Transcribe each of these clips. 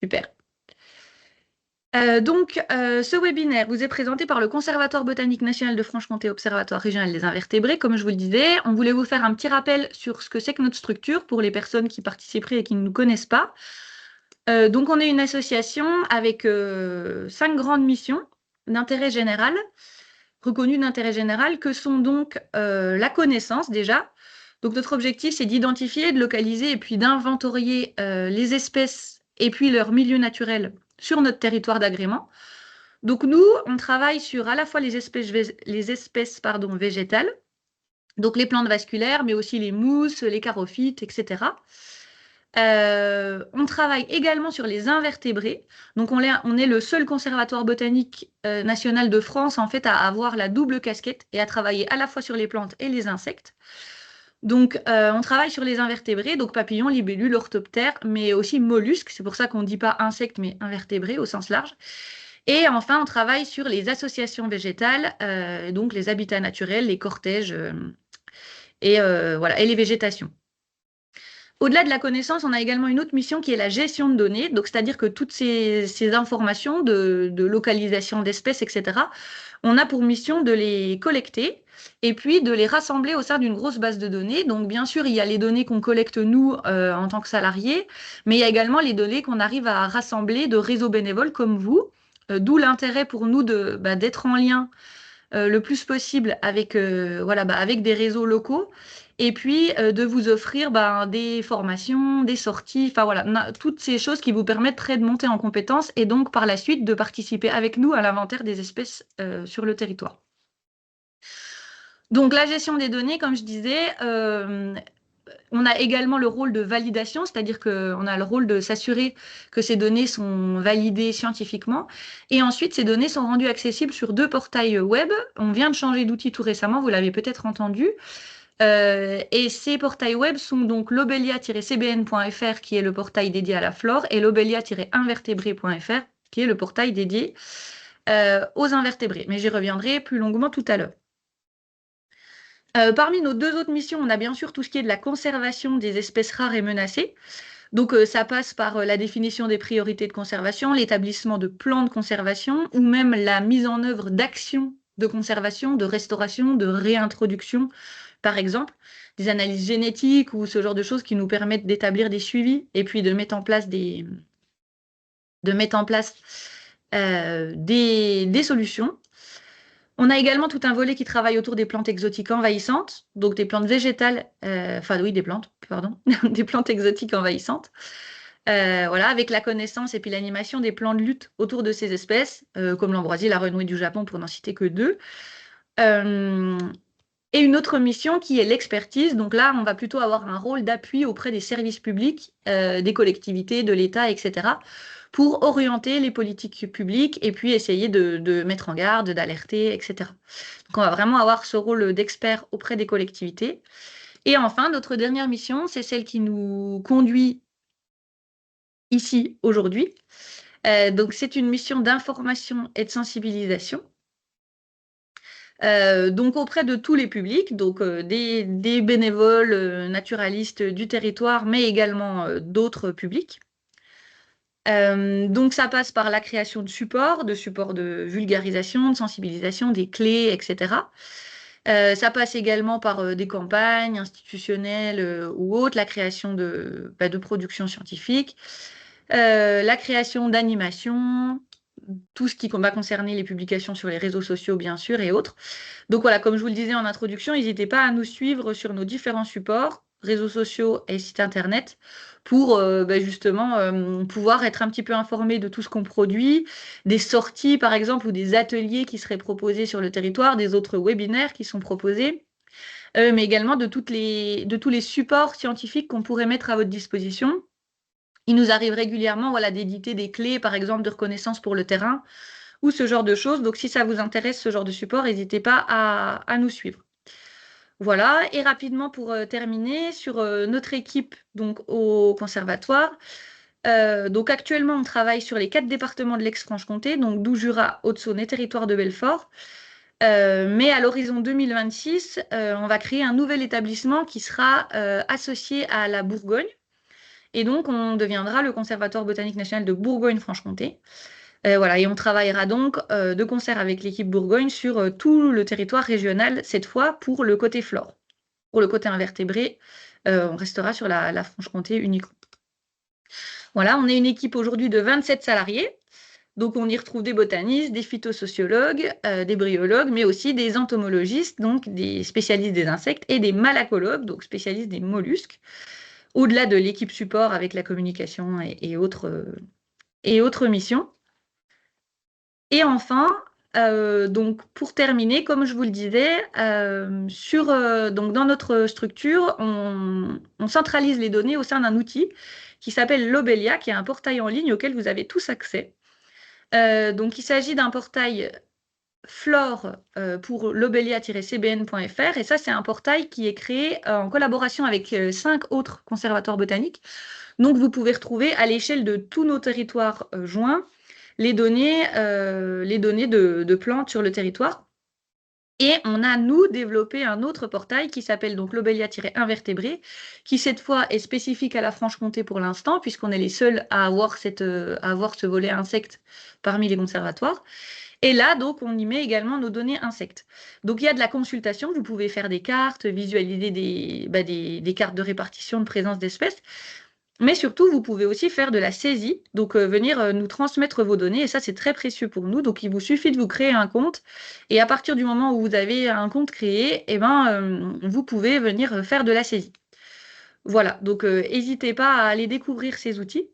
Super. Ce webinaire vous est présenté par le Conservatoire botanique national de Franche-Comté, Observatoire régional des invertébrés. Comme je vous le disais, on voulait vous faire un petit rappel sur ce que c'est que notre structure pour les personnes qui participeraient et qui ne nous connaissent pas. Donc, on est une association avec 5 grandes missions d'intérêt général, reconnues d'intérêt général, que sont donc la connaissance déjà. Donc, notre objectif, c'est d'identifier, de localiser et puis d'inventorier les espèces et puis leur milieu naturel sur notre territoire d'agrément. Donc, nous, on travaille sur à la fois les espèces végétales, donc les plantes vasculaires, mais aussi les mousses, les charophytes, etc. On travaille également sur les invertébrés. Donc, on est le seul conservatoire botanique national de France, en fait, à avoir la double casquette et à travailler à la fois sur les plantes et les insectes. Donc, on travaille sur les invertébrés, donc papillons, libellules, orthoptères, mais aussi mollusques. C'est pour ça qu'on ne dit pas insectes, mais invertébrés au sens large. Et enfin, on travaille sur les associations végétales, donc les habitats naturels, les cortèges voilà, et les végétations. Au-delà de la connaissance, on a également une autre mission qui est la gestion de données. Donc, c'est-à-dire que toutes ces informations de localisation d'espèces, etc., on a pour mission de les collecter et puis de les rassembler au sein d'une grosse base de données. Donc, bien sûr, il y a les données qu'on collecte nous en tant que salariés, mais il y a également les données qu'on arrive à rassembler de réseaux bénévoles comme vous. D'où l'intérêt pour nous d'être en lien le plus possible avec, avec des réseaux locaux et puis de vous offrir des formations, des sorties, enfin voilà, toutes ces choses qui vous permettraient de monter en compétences et donc par la suite de participer avec nous à l'inventaire des espèces sur le territoire. Donc la gestion des données, comme je disais, on a également le rôle de validation, c'est-à-dire qu'on a le rôle de s'assurer que ces données sont validées scientifiquement. Et ensuite, ces données sont rendues accessibles sur 2 portails web. On vient de changer d'outil tout récemment, vous l'avez peut-être entendu. Et ces portails web sont donc lobelia-cbn.fr, qui est le portail dédié à la flore, et lobelia-invertébrés.fr, qui est le portail dédié aux invertébrés. Mais j'y reviendrai plus longuement tout à l'heure. Parmi nos 2 autres missions, on a bien sûr tout ce qui est de la conservation des espèces rares et menacées. Donc, ça passe par la définition des priorités de conservation, l'établissement de plans de conservation ou même la mise en œuvre d'actions de conservation, de restauration, de réintroduction, par exemple, des analyses génétiques ou ce genre de choses qui nous permettent d'établir des suivis et puis de mettre en place des solutions. On a également tout un volet qui travaille autour des plantes exotiques envahissantes, donc des plantes végétales, des plantes, pardon, des plantes exotiques envahissantes. Voilà, avec la connaissance et puis l'animation des plans de lutte autour de ces espèces, comme l'ambroisie, la renouée du Japon, pour n'en citer que 2. Et une autre mission qui est l'expertise. Donc là, on va plutôt avoir un rôle d'appui auprès des services publics, des collectivités, de l'État, etc., pour orienter les politiques publiques et puis essayer de mettre en garde, d'alerter, etc. Donc on va vraiment avoir ce rôle d'expert auprès des collectivités. Et enfin, notre dernière mission, c'est celle qui nous conduit ici aujourd'hui. Donc c'est une mission d'information et de sensibilisation. Donc auprès de tous les publics, donc des bénévoles naturalistes du territoire, mais également d'autres publics. Donc ça passe par la création de supports de vulgarisation, de sensibilisation, des clés, etc. Ça passe également par des campagnes institutionnelles ou autres, la création de productions scientifiques, la création d'animations, tout ce qui va concerner les publications sur les réseaux sociaux, bien sûr, et autres. Donc voilà, comme je vous le disais en introduction, n'hésitez pas à nous suivre sur nos différents supports, réseaux sociaux et sites internet, pour justement pouvoir être un petit peu informé de tout ce qu'on produit, des sorties par exemple, ou des ateliers qui seraient proposés sur le territoire, des autres webinaires qui sont proposés, mais également de tous les supports scientifiques qu'on pourrait mettre à votre disposition. Il nous arrive régulièrement d'éditer des clés, par exemple, de reconnaissance pour le terrain, ou ce genre de choses. Donc, si ça vous intéresse, ce genre de support, n'hésitez pas à nous suivre. Voilà, et rapidement pour terminer, sur notre équipe donc, au conservatoire. Donc, actuellement, on travaille sur les 4 départements de l'Aix-Franche-Comté, donc Doubs, Jura, Haute-Saône et territoire de Belfort. Mais à l'horizon 2026, on va créer un nouvel établissement qui sera associé à la Bourgogne. Et donc, on deviendra le Conservatoire botanique national de Bourgogne-Franche-Comté. Voilà, et on travaillera donc de concert avec l'équipe Bourgogne sur tout le territoire régional, cette fois pour le côté flore. Pour le côté invertébré, on restera sur la Franche-Comté uniquement. Voilà, on est une équipe aujourd'hui de 27 salariés. Donc, on y retrouve des botanistes, des phytosociologues, des bryologues, mais aussi des entomologistes, donc des spécialistes des insectes, et des malacologues, donc spécialistes des mollusques, au-delà de l'équipe support avec la communication et autres missions. Et enfin, donc pour terminer, comme je vous le disais, donc dans notre structure, on centralise les données au sein d'un outil qui s'appelle Lobelia, qui est un portail en ligne auquel vous avez tous accès. Donc il s'agit d'un portail Flore pour lobelia-cbn.fr, et ça c'est un portail qui est créé en collaboration avec 5 autres conservatoires botaniques. Donc vous pouvez retrouver à l'échelle de tous nos territoires joints les données de plantes sur le territoire. Et on a, nous, développé un autre portail qui s'appelle donc Lobelia-Invertébrés, qui cette fois est spécifique à la Franche-Comté pour l'instant, puisqu'on est les seuls à avoir ce volet insectes parmi les conservatoires. Et là, donc, on y met également nos données insectes. Donc, il y a de la consultation, vous pouvez faire des cartes, visualiser des cartes de répartition de présence d'espèces. Mais surtout, vous pouvez aussi faire de la saisie, donc venir nous transmettre vos données, et ça, c'est très précieux pour nous. Donc, il vous suffit de vous créer un compte, et à partir du moment où vous avez un compte créé, eh ben, vous pouvez venir faire de la saisie. Voilà, donc n'hésitez pas à aller découvrir ces outils.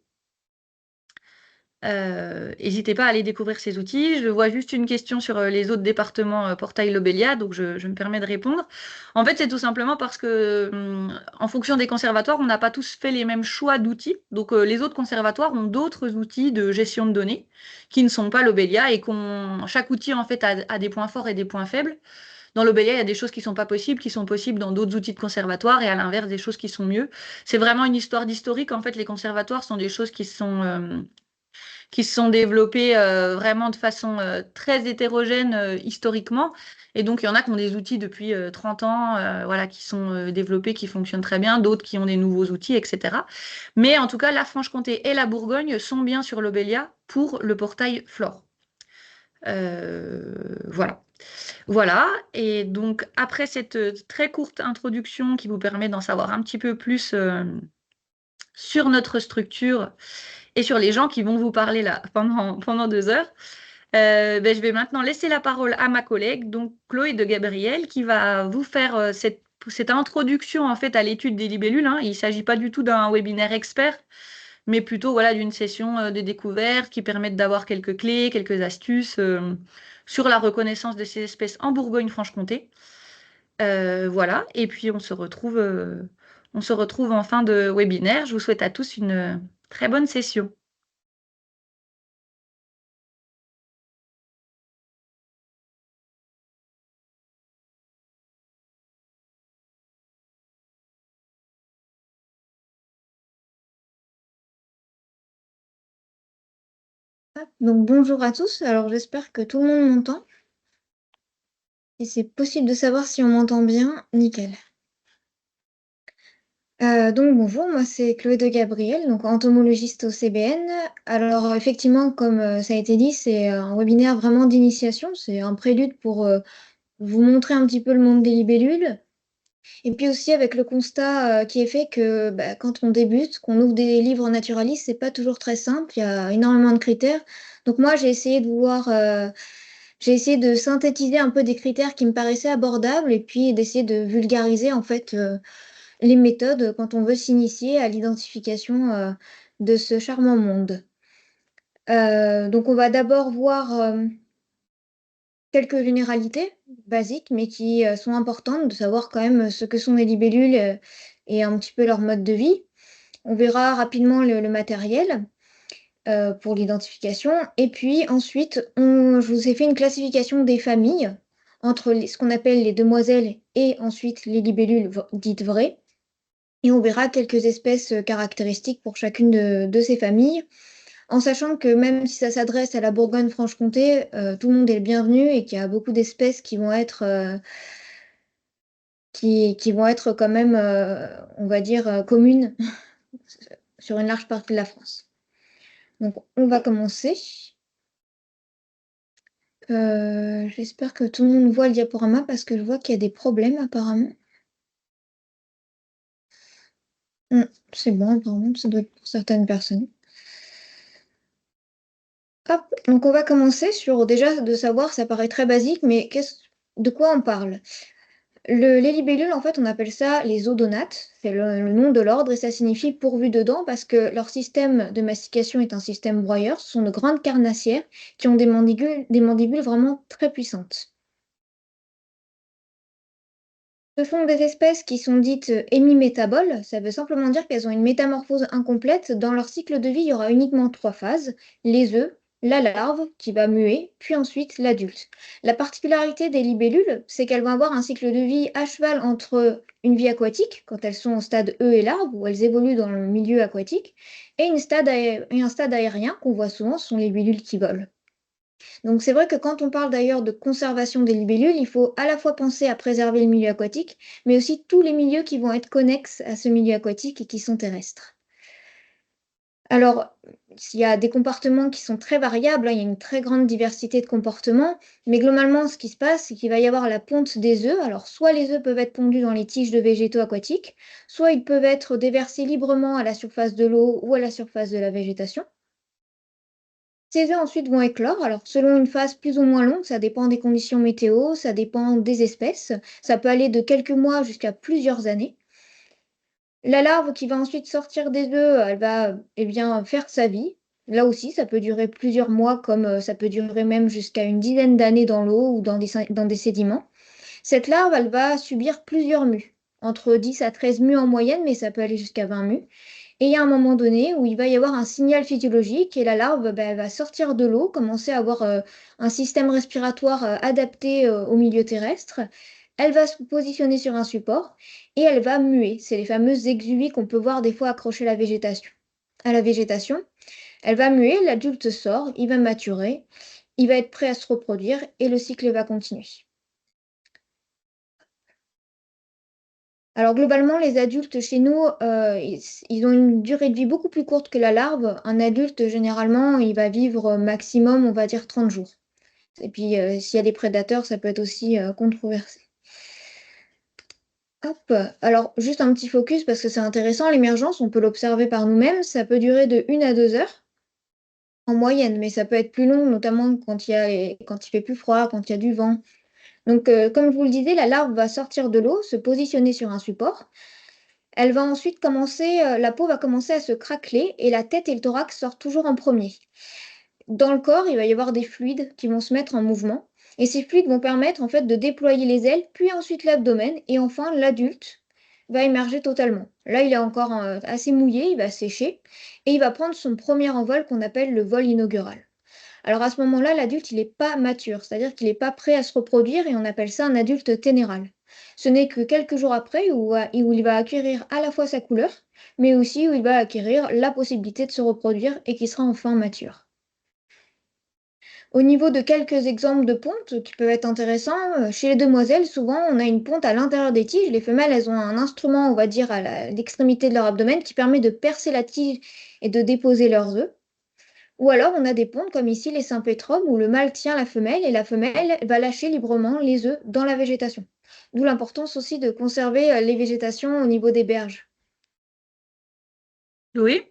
N'hésitez pas à aller découvrir ces outils. Je vois juste une question sur les autres départements Portail Lobelia, donc je me permets de répondre. En fait, c'est tout simplement parce que, en fonction des conservatoires, on n'a pas tous fait les mêmes choix d'outils. Donc, les autres conservatoires ont d'autres outils de gestion de données qui ne sont pas Lobelia et chaque outil, en fait, a des points forts et des points faibles. Dans Lobelia, il y a des choses qui ne sont pas possibles, qui sont possibles dans d'autres outils de conservatoire, et à l'inverse, des choses qui sont mieux. C'est vraiment une histoire d'historique. En fait, les conservatoires sont des choses qui se sont développés vraiment de façon très hétérogène historiquement. Et donc, il y en a qui ont des outils depuis 30 ans, voilà, qui sont développés, qui fonctionnent très bien, d'autres qui ont des nouveaux outils, etc. Mais en tout cas, la Franche-Comté et la Bourgogne sont bien sur Lobelia pour le portail Flore. Voilà. Voilà. Et donc, après cette très courte introduction qui vous permet d'en savoir un petit peu plus sur notre structure et sur les gens qui vont vous parler là pendant 2 heures, je vais maintenant laisser la parole à ma collègue, donc Chloé de Gabriel, qui va vous faire cette introduction en fait à l'étude des libellules. Hein. Il ne s'agit pas du tout d'un webinaire expert, mais plutôt voilà, d'une session de découverte qui permettent d'avoir quelques clés, quelques astuces sur la reconnaissance de ces espèces en Bourgogne-Franche-Comté. Voilà, et puis on se retrouve en fin de webinaire. Je vous souhaite à tous une très bonne session. Donc bonjour à tous, alors j'espère que tout le monde m'entend. Et c'est possible de savoir si on m'entend bien, nickel. Donc bonjour, moi c'est Chloé de Gabriel, donc entomologiste au CBN. Alors effectivement, comme ça a été dit, c'est un webinaire vraiment d'initiation, c'est un prélude pour vous montrer un petit peu le monde des libellules. Et puis aussi avec le constat qui est fait que quand on débute, qu'on ouvre des livres naturalistes, c'est pas toujours très simple, il y a énormément de critères. Donc moi j'ai essayé de synthétiser un peu des critères qui me paraissaient abordables et puis d'essayer de vulgariser en fait les méthodes quand on veut s'initier à l'identification de ce charmant monde. Donc on va d'abord voir quelques généralités basiques, mais qui sont importantes de savoir quand même ce que sont les libellules et un petit peu leur mode de vie. On verra rapidement le matériel pour l'identification. Et puis ensuite, je vous ai fait une classification des familles entre ce qu'on appelle les demoiselles et ensuite les libellules dites vraies. Et on verra quelques espèces caractéristiques pour chacune de ces familles, en sachant que même si ça s'adresse à la Bourgogne-Franche-Comté, tout le monde est le bienvenu et qu'il y a beaucoup d'espèces qui vont être, qui vont être quand même, on va dire, communes sur une large partie de la France. Donc, on va commencer. J'espère que tout le monde voit le diaporama parce que je vois qu'il y a des problèmes apparemment. C'est bon, apparemment, ça doit être pour certaines personnes. Hop, donc on va commencer sur déjà de savoir, ça paraît très basique, mais de quoi on parle? Les libellules, en fait, on appelle ça les odonates, c'est le nom de l'ordre et ça signifie pourvu de dents parce que leur système de mastication est un système broyeur. Ce sont de grandes carnassières qui ont des mandibules vraiment très puissantes. Ce sont des espèces qui sont dites hémimétaboles. Ça veut simplement dire qu'elles ont une métamorphose incomplète. Dans leur cycle de vie, il y aura uniquement 3 phases: les œufs, la larve qui va muer, puis ensuite l'adulte. La particularité des libellules, c'est qu'elles vont avoir un cycle de vie à cheval entre une vie aquatique, quand elles sont au stade œuf et larve, où elles évoluent dans le milieu aquatique, et un stade aérien qu'on voit souvent, ce sont les libellules qui volent. Donc c'est vrai que quand on parle d'ailleurs de conservation des libellules, il faut à la fois penser à préserver le milieu aquatique, mais aussi tous les milieux qui vont être connexes à ce milieu aquatique et qui sont terrestres. Alors, il y a des comportements qui sont très variables, il y a une très grande diversité de comportements, mais globalement, ce qui se passe, c'est qu'il va y avoir la ponte des œufs. Alors, soit les œufs peuvent être pondus dans les tiges de végétaux aquatiques, soit ils peuvent être déversés librement à la surface de l'eau ou à la surface de la végétation. Ces œufs ensuite vont éclore, alors selon une phase plus ou moins longue, ça dépend des conditions météo, ça dépend des espèces, ça peut aller de quelques mois jusqu'à plusieurs années. La larve qui va ensuite sortir des œufs, elle va bien, faire sa vie. Là aussi, ça peut durer plusieurs mois, comme ça peut durer même jusqu'à une dizaine d'années dans l'eau ou dans des sédiments. Cette larve, elle va subir plusieurs mues, entre 10 à 13 mues en moyenne, mais ça peut aller jusqu'à 20 mues. Et il y a un moment donné où il va y avoir un signal physiologique et la larve, elle va sortir de l'eau, commencer à avoir un système respiratoire adapté au milieu terrestre. Elle va se positionner sur un support et elle va muer. C'est les fameuses exuvies qu'on peut voir des fois accrochées à la végétation. Elle va muer, l'adulte sort, il va maturer, il va être prêt à se reproduire et le cycle va continuer. Alors globalement, les adultes chez nous, ils ont une durée de vie beaucoup plus courte que la larve. Un adulte, généralement, il va vivre maximum, on va dire, 30 jours. Et puis, s'il y a des prédateurs, ça peut être aussi controversé. Hop. Alors, juste un petit focus parce que c'est intéressant. L'émergence, on peut l'observer par nous-mêmes. Ça peut durer de 1 à 2 heures en moyenne, mais ça peut être plus long, notamment quand il fait plus froid, quand il y a du vent. Donc, comme je vous le disais, la larve va sortir de l'eau, se positionner sur un support. Elle va ensuite commencer, la peau va commencer à se craqueler et la tête et le thorax sortent toujours en premier. Dans le corps, il va y avoir des fluides qui vont se mettre en mouvement et ces fluides vont permettre en fait de déployer les ailes, puis ensuite l'abdomen et enfin l'adulte va émerger totalement. Là, il est encore assez mouillé, il va sécher et il va prendre son premier envol qu'on appelle le vol inaugural. Alors à ce moment-là, l'adulte, il n'est pas mature, c'est-à-dire qu'il n'est pas prêt à se reproduire et on appelle ça un adulte ténéral. Ce n'est que quelques jours après où il va acquérir à la fois sa couleur, mais aussi où il va acquérir la possibilité de se reproduire et qui sera enfin mature. Au niveau de quelques exemples de pontes qui peuvent être intéressants, chez les demoiselles, souvent on a une ponte à l'intérieur des tiges. Les femelles, elles ont un instrument, on va dire, à l'extrémité de leur abdomen qui permet de percer la tige et de déposer leurs œufs. Ou alors, on a des pontes comme ici les sympétrums où le mâle tient la femelle et la femelle va lâcher librement les œufs dans la végétation. D'où l'importance aussi de conserver les végétations au niveau des berges. Oui.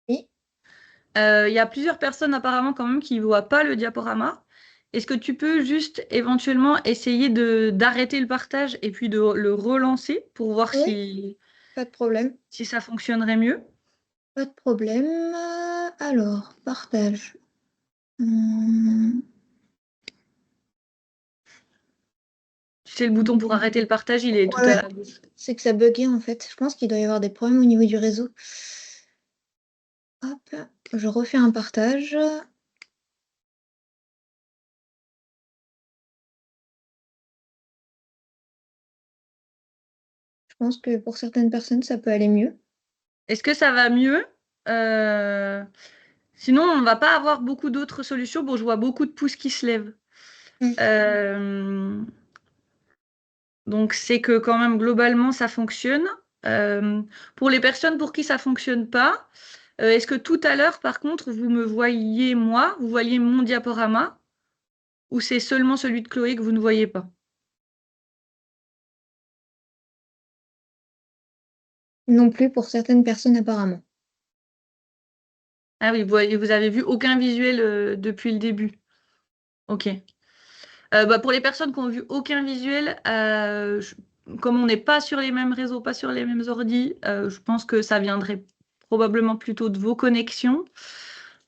Oui, Il y a plusieurs personnes apparemment quand même qui ne voient pas le diaporama. Est-ce que tu peux juste éventuellement essayer d'arrêter le partage et puis de le relancer pour voir oui, pas de problème. si ça fonctionnerait mieux? Pas de problème. Alors, partage. Hum, Tu sais, le bouton pour arrêter le partage, il est tout Ouais, à gauche. c'est que ça buguait en fait. Je pense qu'il doit y avoir des problèmes au niveau du réseau. Hop, je refais un partage. Je pense que pour certaines personnes, ça peut aller mieux. Est-ce que ça va mieux? Euh, Sinon, on ne va pas avoir beaucoup d'autres solutions. Bon, je vois beaucoup de pouces qui se lèvent. Mm. Euh, Donc, c'est que quand même, globalement, ça fonctionne. Euh, pour les personnes pour qui ça fonctionne pas, est-ce que tout à l'heure, par contre, vous me voyez moi, vous voyez mon diaporama, ou c'est seulement celui de Chloé que vous ne voyez pas? Non plus pour certaines personnes apparemment. Ah oui, vous avez vu aucun visuel depuis le début. Ok. Bah, pour les personnes qui ont vu aucun visuel, comme on n'est pas sur les mêmes réseaux, pas sur les mêmes ordis, je pense que ça viendrait probablement plutôt de vos connexions.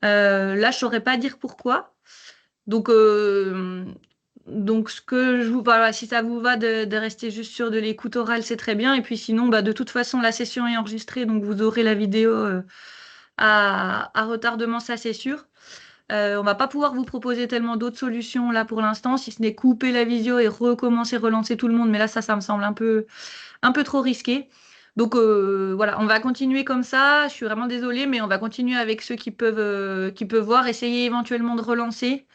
Là, je saurais pas dire pourquoi. Donc, ce que je vous, voilà, si ça vous va de rester juste sur de l'écoute orale, c'est très bien. Et puis sinon, bah, de toute façon, la session est enregistrée, donc vous aurez la vidéo à retardement, ça c'est sûr. On va pas pouvoir vous proposer tellement d'autres solutions là pour l'instant, si ce n'est couper la visio et recommencer, relancer tout le monde. Mais là, ça me semble un peu trop risqué. Donc voilà, on va continuer comme ça. Je suis vraiment désolée, mais on va continuer avec ceux qui peuvent voir, essayer éventuellement de relancer,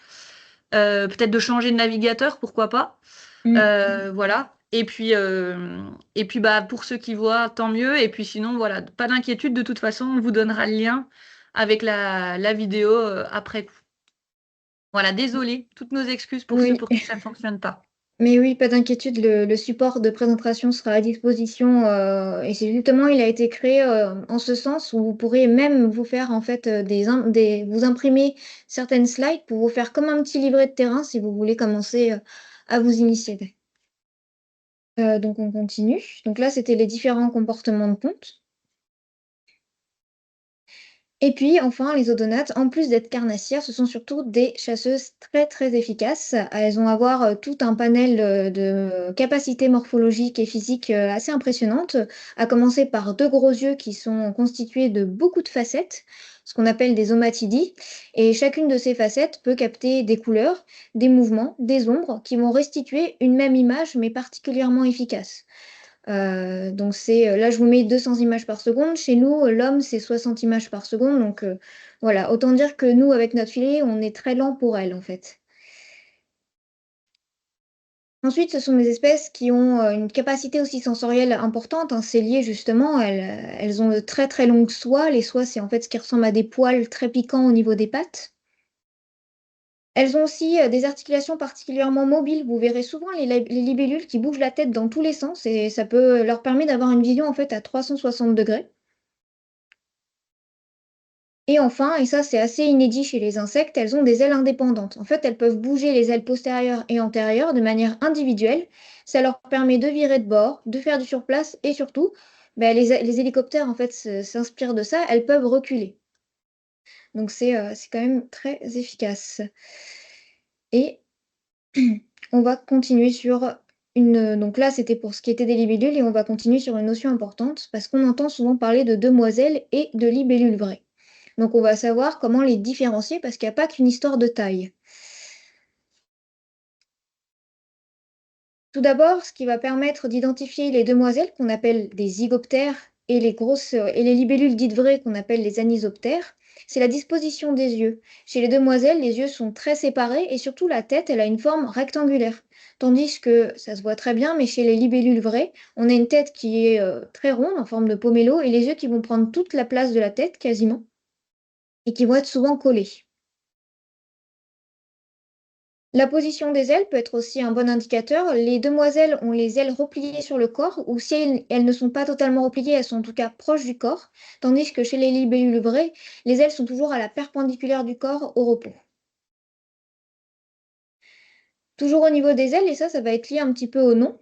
peut-être de changer de navigateur, pourquoi pas. Mm. Voilà. Et puis bah, pour ceux qui voient, tant mieux. Et puis sinon, voilà, pas d'inquiétude. De toute façon, on vous donnera le lien avec la vidéo après coup. Voilà, désolé. Toutes nos excuses pour ceux Oui, pour qui ça ne fonctionne pas. mais oui, pas d'inquiétude, le support de présentation sera à disposition et c'est justement, il a été créé en ce sens où vous pourrez même vous faire en fait vous imprimer certaines slides pour vous faire comme un petit livret de terrain si vous voulez commencer à vous initier. Donc on continue. Donc là, c'était les différents comportements de ponte. Et puis enfin, les odonates, en plus d'être carnassières, ce sont surtout des chasseuses très très efficaces. Elles vont avoir tout un panel de capacités morphologiques et physiques assez impressionnantes, à commencer par deux gros yeux qui sont constitués de beaucoup de facettes, ce qu'on appelle des omatidies. Et chacune de ces facettes peut capter des couleurs, des mouvements, des ombres qui vont restituer une même image, mais particulièrement efficace. Donc là, je vous mets 200 images par seconde. Chez nous, l'homme, c'est 60 images par seconde. Donc voilà, autant dire que nous, avec notre filet, on est très lent pour elle, en fait. Ensuite, ce sont des espèces qui ont une capacité aussi sensorielle importante, hein. C'est lié justement, elles ont de très très longues soies. Les soies, c'est en fait ce qui ressemble à des poils très piquants au niveau des pattes. Elles ont aussi des articulations particulièrement mobiles. Vous verrez souvent les libellules qui bougent la tête dans tous les sens et ça peut leur permettre d'avoir une vision en fait à 360 degrés. Et enfin, et ça c'est assez inédit chez les insectes, elles ont des ailes indépendantes. En fait, elles peuvent bouger les ailes postérieures et antérieures de manière individuelle. Ça leur permet de virer de bord, de faire du surplace et surtout, ben, les hélicoptères en fait s'inspirent de ça, elles peuvent reculer. Donc c'est quand même très efficace. Et on va continuer sur donc là, c'était pour ce qui était des libellules et on va continuer sur une notion importante parce qu'on entend souvent parler de demoiselles et de libellules vraies. Donc on va savoir comment les différencier parce qu'il n'y a pas qu'une histoire de taille. Tout d'abord, ce qui va permettre d'identifier les demoiselles qu'on appelle des zygoptères et et les libellules dites vraies qu'on appelle les anisoptères, c'est la disposition des yeux. Chez les demoiselles, les yeux sont très séparés et surtout la tête, elle a une forme rectangulaire. Tandis que ça se voit très bien, mais chez les libellules vraies, on a une tête qui est très ronde en forme de pomelo et les yeux qui vont prendre toute la place de la tête quasiment et qui vont être souvent collés. La position des ailes peut être aussi un bon indicateur. Les demoiselles ont les ailes repliées sur le corps, ou si elles ne sont pas totalement repliées, elles sont en tout cas proches du corps, tandis que chez les libellules vraies, les ailes sont toujours à la perpendiculaire du corps au repos. Toujours au niveau des ailes, et ça va être lié un petit peu au nom,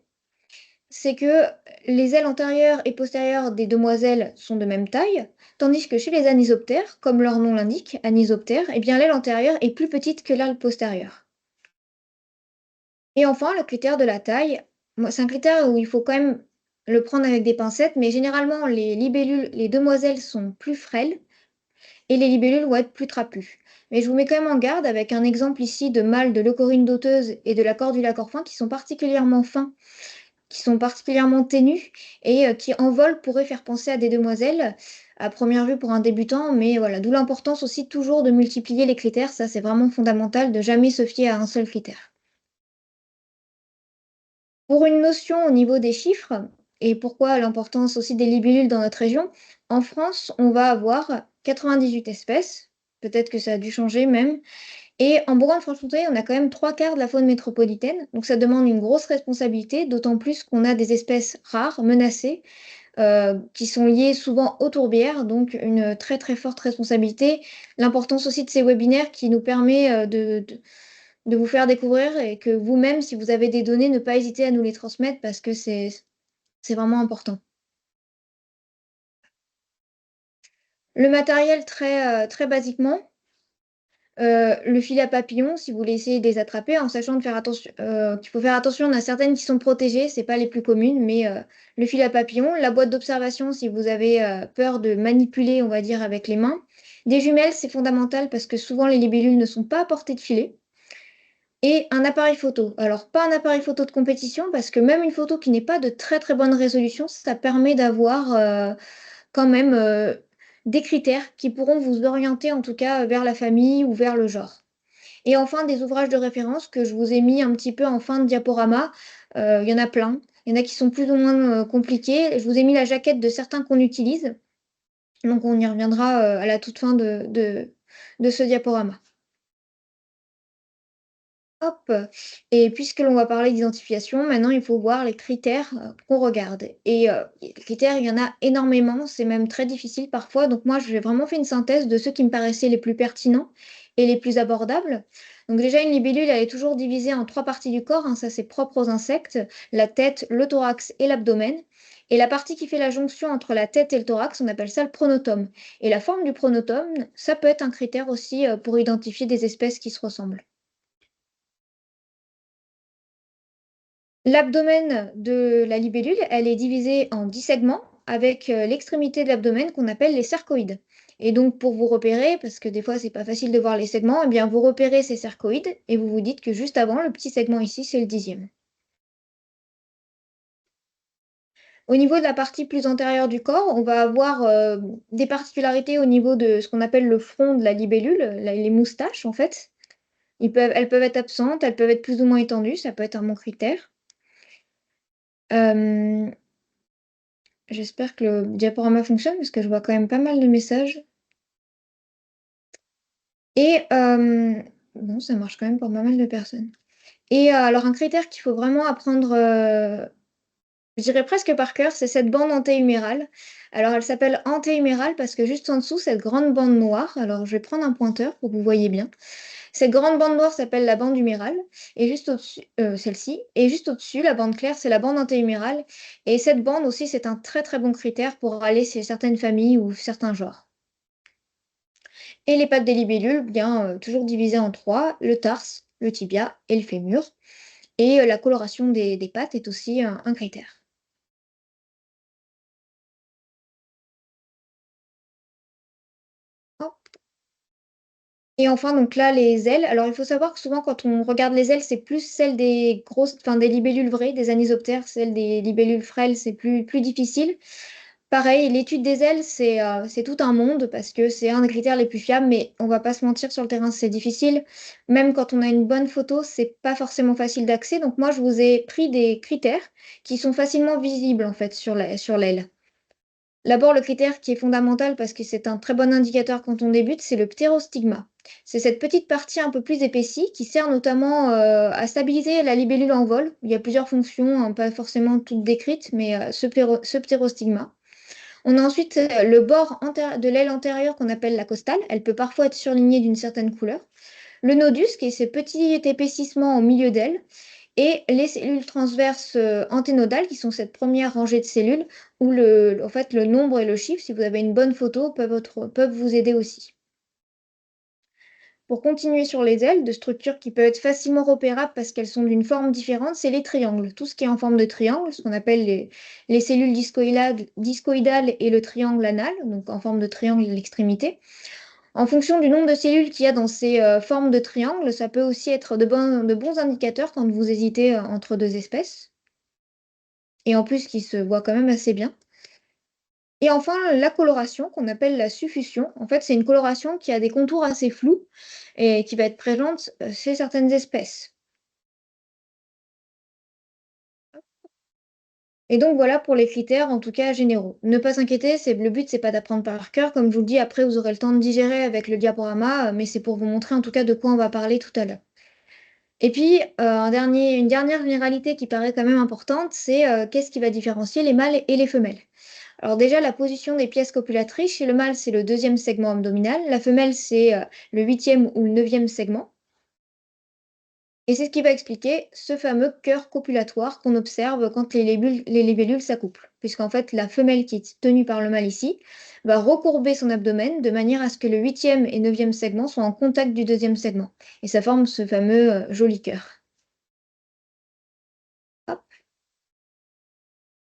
c'est que les ailes antérieures et postérieures des demoiselles sont de même taille, tandis que chez les anisoptères, comme leur nom l'indique, anisoptères, eh bien l'aile antérieure est plus petite que l'aile postérieure. Et enfin, le critère de la taille, c'est un critère où il faut quand même le prendre avec des pincettes, mais généralement, les libellules, les demoiselles sont plus frêles et les libellules vont être plus trapues. Mais je vous mets quand même en garde avec un exemple ici de mâles de l'eucorine doteuse et de la cordula corfin qui sont particulièrement fins, qui sont particulièrement ténus et qui en vol pourraient faire penser à des demoiselles à première vue pour un débutant, mais voilà, d'où l'importance aussi toujours de multiplier les critères, ça c'est vraiment fondamental de jamais se fier à un seul critère. Pour une notion au niveau des chiffres, Et pourquoi l'importance aussi des libellules dans notre région? En France, on va avoir 98 espèces, peut-être que ça a dû changer même, et en Bourgogne-Franche-Comté, on a quand même 3 quarts de la faune métropolitaine, donc ça demande une grosse responsabilité, d'autant plus qu'on a des espèces rares, menacées, qui sont liées souvent aux tourbières, donc une très très forte responsabilité. L'importance aussi de ces webinaires qui nous permet de vous faire découvrir et que vous-même, si vous avez des données, ne pas hésiter à nous les transmettre parce que c'est vraiment important. Le matériel très basiquement, le filet à papillons, si vous voulez essayer de les attraper, en sachant de faire attention, qu'il faut faire attention, il y en a certaines qui sont protégées, c'est pas les plus communes, mais le filet à papillons, la boîte d'observation si vous avez, peur de manipuler, on va dire, avec les mains. Des jumelles, c'est fondamental parce que souvent les libellules ne sont pas à portée de filet et un appareil photo. Alors pas un appareil photo de compétition parce que même une photo qui n'est pas de très, très bonne résolution, ça permet d'avoir, quand même, des critères qui pourront vous orienter en tout cas, vers la famille ou vers le genre. Et enfin, des ouvrages de référence que je vous ai mis un petit peu en fin de diaporama. Il y en a plein. Il y en a qui sont plus ou moins, compliqués. Je vous ai mis la jaquette de certains qu'on utilise. Donc on y reviendra, à la toute fin de ce diaporama. Hop, et puisque l'on va parler d'identification, maintenant il faut voir les critères, qu'on regarde et les critères, il y en a énormément, c'est même très difficile parfois. Donc moi, j'ai vraiment fait une synthèse de ceux qui me paraissaient les plus pertinents et les plus abordables. Donc déjà, une libellule, elle est toujours divisée en 3 parties du corps, hein, ça c'est propre aux insectes: la tête, le thorax et l'abdomen. Et la partie qui fait la jonction entre la tête et le thorax, on appelle ça le pronotum. Et la forme du pronotum, ça peut être un critère aussi, pour identifier des espèces qui se ressemblent. L'abdomen de la libellule, elle est divisée en 10 segments avec l'extrémité de l'abdomen qu'on appelle les cercoïdes. Et donc pour vous repérer, parce que des fois c'est pas facile de voir les segments, eh bien vous repérez ces cercoïdes et vous vous dites que juste avant, le petit segment ici, c'est le 10e. Au niveau de la partie plus antérieure du corps, on va avoir des particularités au niveau de ce qu'on appelle le front de la libellule, les moustaches en fait. Elles peuvent être absentes, elles peuvent être plus ou moins étendues, ça peut être un bon critère. Euh, J'espère que le diaporama fonctionne parce que je vois quand même pas mal de messages. Et non, ça marche quand même pour pas mal de personnes. Et alors un critère qu'il faut vraiment apprendre, je dirais presque par cœur, c'est cette bande antéhumérale. Alors elle s'appelle antéhumérale parce que juste en dessous, cette grande bande noire, alors je vais prendre un pointeur pour que vous voyez bien. Cette grande bande noire s'appelle la bande humérale et juste au-dessus, celle-ci, et juste au-dessus, la bande claire, c'est la bande antéhumérale. Et cette bande aussi, c'est un très très bon critère pour aller chez certaines familles ou certains genres. Et les pattes des libellules, bien toujours divisées en trois: le tarse, le tibia et le fémur. Et la coloration des pattes est aussi un critère. Hop. Et enfin, donc là, les ailes. Alors, il faut savoir que souvent, quand on regarde les ailes, c'est plus celle des grosses, enfin des libellules vraies, des anisoptères. Celle des libellules frêles, c'est plus difficile. Pareil, l'étude des ailes, c'est tout un monde parce que c'est un des critères les plus fiables, mais on va pas se mentir, sur le terrain, c'est difficile. Même quand on a une bonne photo, c'est pas forcément facile d'accès. Donc moi, je vous ai pris des critères qui sont facilement visibles en fait sur l'aile. D'abord, le critère qui est fondamental parce que c'est un très bon indicateur quand on débute, c'est le ptérostigma. C'est cette petite partie un peu plus épaissie qui sert notamment à stabiliser la libellule en vol. Il y a plusieurs fonctions, hein, pas forcément toutes décrites, mais ce ptérostigma. On a ensuite le bord de l'aile antérieure qu'on appelle la costale. Elle peut parfois être surlignée d'une certaine couleur. Le nodus, qui est ce petit épaississement au milieu d'aile. Et les cellules transverses anténodales, qui sont cette première rangée de cellules, où en fait, le nombre et le chiffre, si vous avez une bonne photo, peuvent vous aider aussi. Pour continuer sur les ailes, de structures qui peuvent être facilement repérables parce qu'elles sont d'une forme différente, c'est les triangles. Tout ce qui est en forme de triangle, ce qu'on appelle les cellules discoïdales et le triangle anal, donc en forme de triangle à l'extrémité. En fonction du nombre de cellules qu'il y a dans ces formes de triangle, ça peut aussi être de bons indicateurs quand vous hésitez entre deux espèces. Et en plus, qui se voient quand même assez bien. Et enfin, la coloration qu'on appelle la suffusion. En fait, c'est une coloration qui a des contours assez flous et qui va être présente chez certaines espèces. Et donc voilà pour les critères, en tout cas généraux. Ne pas s'inquiéter, le but, c'est pas d'apprendre par cœur. Comme je vous le dis, après, vous aurez le temps de digérer avec le diaporama, mais c'est pour vous montrer en tout cas de quoi on va parler tout à l'heure. Et puis, une dernière généralité qui paraît quand même importante, c'est qu'est-ce qui va différencier les mâles et les femelles. Alors déjà, la position des pièces copulatrices, chez le mâle, c'est le deuxième segment abdominal, la femelle, c'est le huitième ou le neuvième segment. Et c'est ce qui va expliquer ce fameux cœur copulatoire qu'on observe quand les libellules s'accouplent. Puisqu'en fait, la femelle qui est tenue par le mâle ici va recourber son abdomen de manière à ce que le huitième et neuvième segment soient en contact du deuxième segment. Et ça forme ce fameux joli cœur. Hop.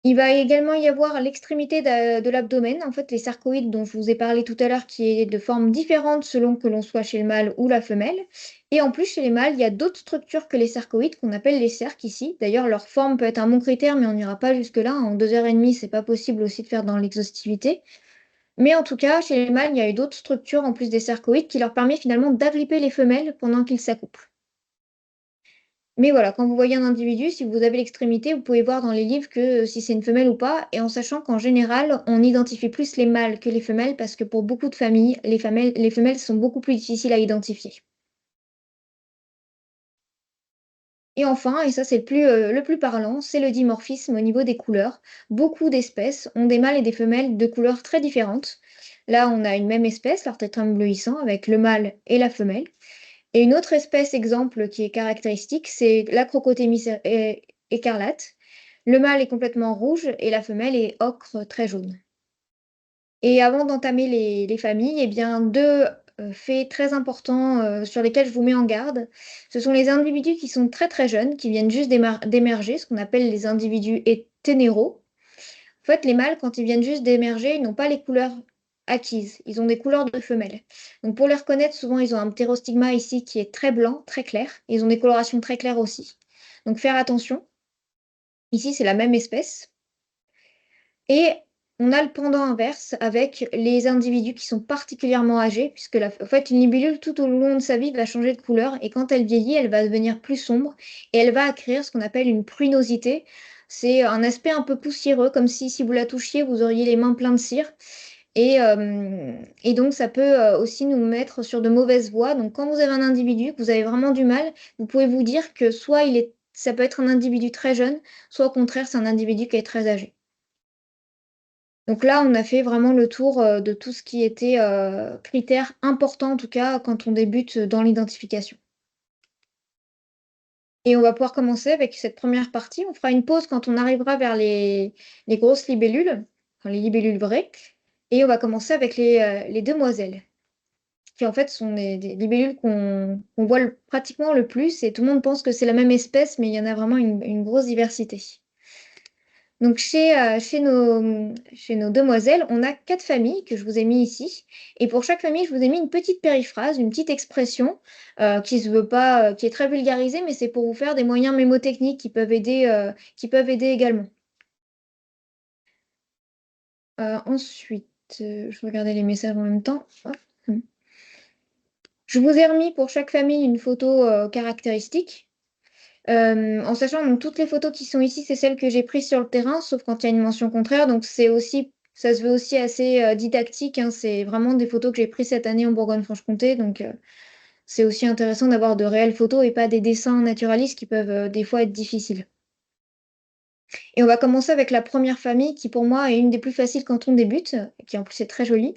Il va également y avoir à l'extrémité de l'abdomen, en fait, les sarcoïdes dont je vous ai parlé tout à l'heure, qui est de forme différente selon que l'on soit chez le mâle ou la femelle. Et en plus, chez les mâles, il y a d'autres structures que les sarcoïdes qu'on appelle les cerques ici. D'ailleurs, leur forme peut être un bon critère, mais on n'ira pas jusque-là. En 2 h 30, c'est pas possible aussi de faire dans l'exhaustivité. Mais en tout cas, chez les mâles, il y a eu d'autres structures en plus des sarcoïdes qui leur permet finalement d'agripper les femelles pendant qu'ils s'accouplent. Mais voilà, quand vous voyez un individu, si vous avez l'extrémité, vous pouvez voir dans les livres que si c'est une femelle ou pas, et en sachant qu'en général, on identifie plus les mâles que les femelles, parce que pour beaucoup de familles, les femelles sont beaucoup plus difficiles à identifier. Et enfin, et ça c'est le plus parlant, c'est le dimorphisme au niveau des couleurs. Beaucoup d'espèces ont des mâles et des femelles de couleurs très différentes. Là, on a une même espèce, l'artétrame bleuissant, avec le mâle et la femelle. Et une autre espèce exemple qui est caractéristique, c'est la crocothémis écarlate. Le mâle est complètement rouge et la femelle est ocre très jaune. Et avant d'entamer les familles, eh bien, deux faits très importants sur lesquels je vous mets en garde, ce sont les individus qui sont très très jeunes, qui viennent juste d'émerger, ce qu'on appelle les individus ténéraux. En fait, les mâles, quand ils viennent juste d'émerger, ils n'ont pas les couleurs acquises. Ils ont des couleurs de femelles. Donc, pour les reconnaître, souvent, ils ont un ptérostigma ici qui est très blanc, très clair. Ils ont des colorations très claires aussi. Donc, faire attention. Ici, c'est la même espèce. Et on a le pendant inverse avec les individus qui sont particulièrement âgés, puisque en fait, une libellule, tout au long de sa vie, va changer de couleur. Et quand elle vieillit, elle va devenir plus sombre. Et elle va acquérir ce qu'on appelle une pruinosité. C'est un aspect un peu poussiéreux, comme si vous la touchiez, vous auriez les mains pleines de cire. Et donc, ça peut aussi nous mettre sur de mauvaises voies. Donc, quand vous avez un individu, que vous avez vraiment du mal, vous pouvez vous dire que soit ça peut être un individu très jeune, soit au contraire, c'est un individu qui est très âgé. Donc là, on a fait vraiment le tour de tout ce qui était critères importants, en tout cas, quand on débute dans l'identification. Et on va pouvoir commencer avec cette première partie. On fera une pause quand on arrivera vers les grosses libellules, enfin, les libellules vraies. Et on va commencer avec les demoiselles, qui en fait sont des libellules qu'on voit pratiquement le plus. Et tout le monde pense que c'est la même espèce, mais il y en a vraiment une grosse diversité. Donc, chez nos demoiselles, on a 4 familles que je vous ai mis ici. Et pour chaque famille, je vous ai mis une petite périphrase, une petite expression qui se veut pas, qui est très vulgarisée, mais c'est pour vous faire des moyens mémotechniques qui peuvent aider également. Ensuite, je regardais les messages en même temps. Hop. Je vous ai remis pour chaque famille une photo caractéristique. En sachant donc toutes les photos qui sont ici, c'est celles que j'ai prises sur le terrain, sauf quand il y a une mention contraire. Donc ça se veut aussi assez didactique, hein. C'est vraiment des photos que j'ai prises cette année en Bourgogne-Franche-Comté. Donc c'est aussi intéressant d'avoir de réelles photos et pas des dessins naturalistes qui peuvent des fois être difficiles. Et on va commencer avec la première famille qui pour moi est une des plus faciles quand on débute, qui en plus est très jolie.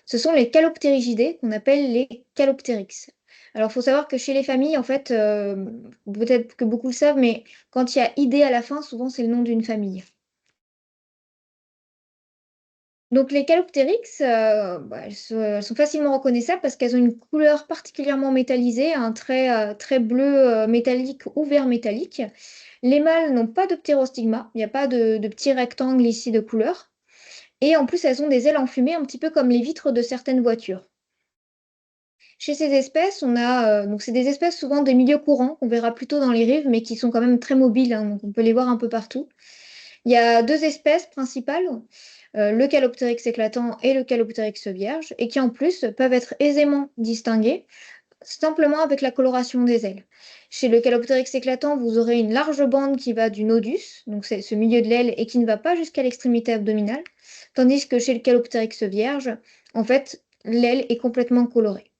Ce sont les Calopterigidae qu'on appelle les Calopteryx. Alors, il faut savoir que chez les familles, en fait, peut-être que beaucoup le savent, mais quand il y a idée à la fin, souvent c'est le nom d'une famille. Donc, les Calopteryx, elles sont facilement reconnaissables parce qu'elles ont une couleur particulièrement métallisée, un trait très bleu métallique ou vert métallique. Les mâles n'ont pas de ptérostigma, il n'y a pas de petits rectangles ici de couleur. Et en plus, elles ont des ailes enfumées, un petit peu comme les vitres de certaines voitures. Chez ces espèces, on a donc c'est des espèces souvent des milieux courants qu'on verra plutôt dans les rives, mais qui sont quand même très mobiles, hein, donc on peut les voir un peu partout. Il y a 2 espèces principales, le Calopteryx éclatant et le Calopteryx vierge, et qui en plus peuvent être aisément distinguées simplement avec la coloration des ailes. Chez le Calopteryx éclatant, vous aurez une large bande qui va du nodus, donc c'est ce milieu de l'aile, et qui ne va pas jusqu'à l'extrémité abdominale, tandis que chez le Calopteryx vierge, en fait, l'aile est complètement colorée.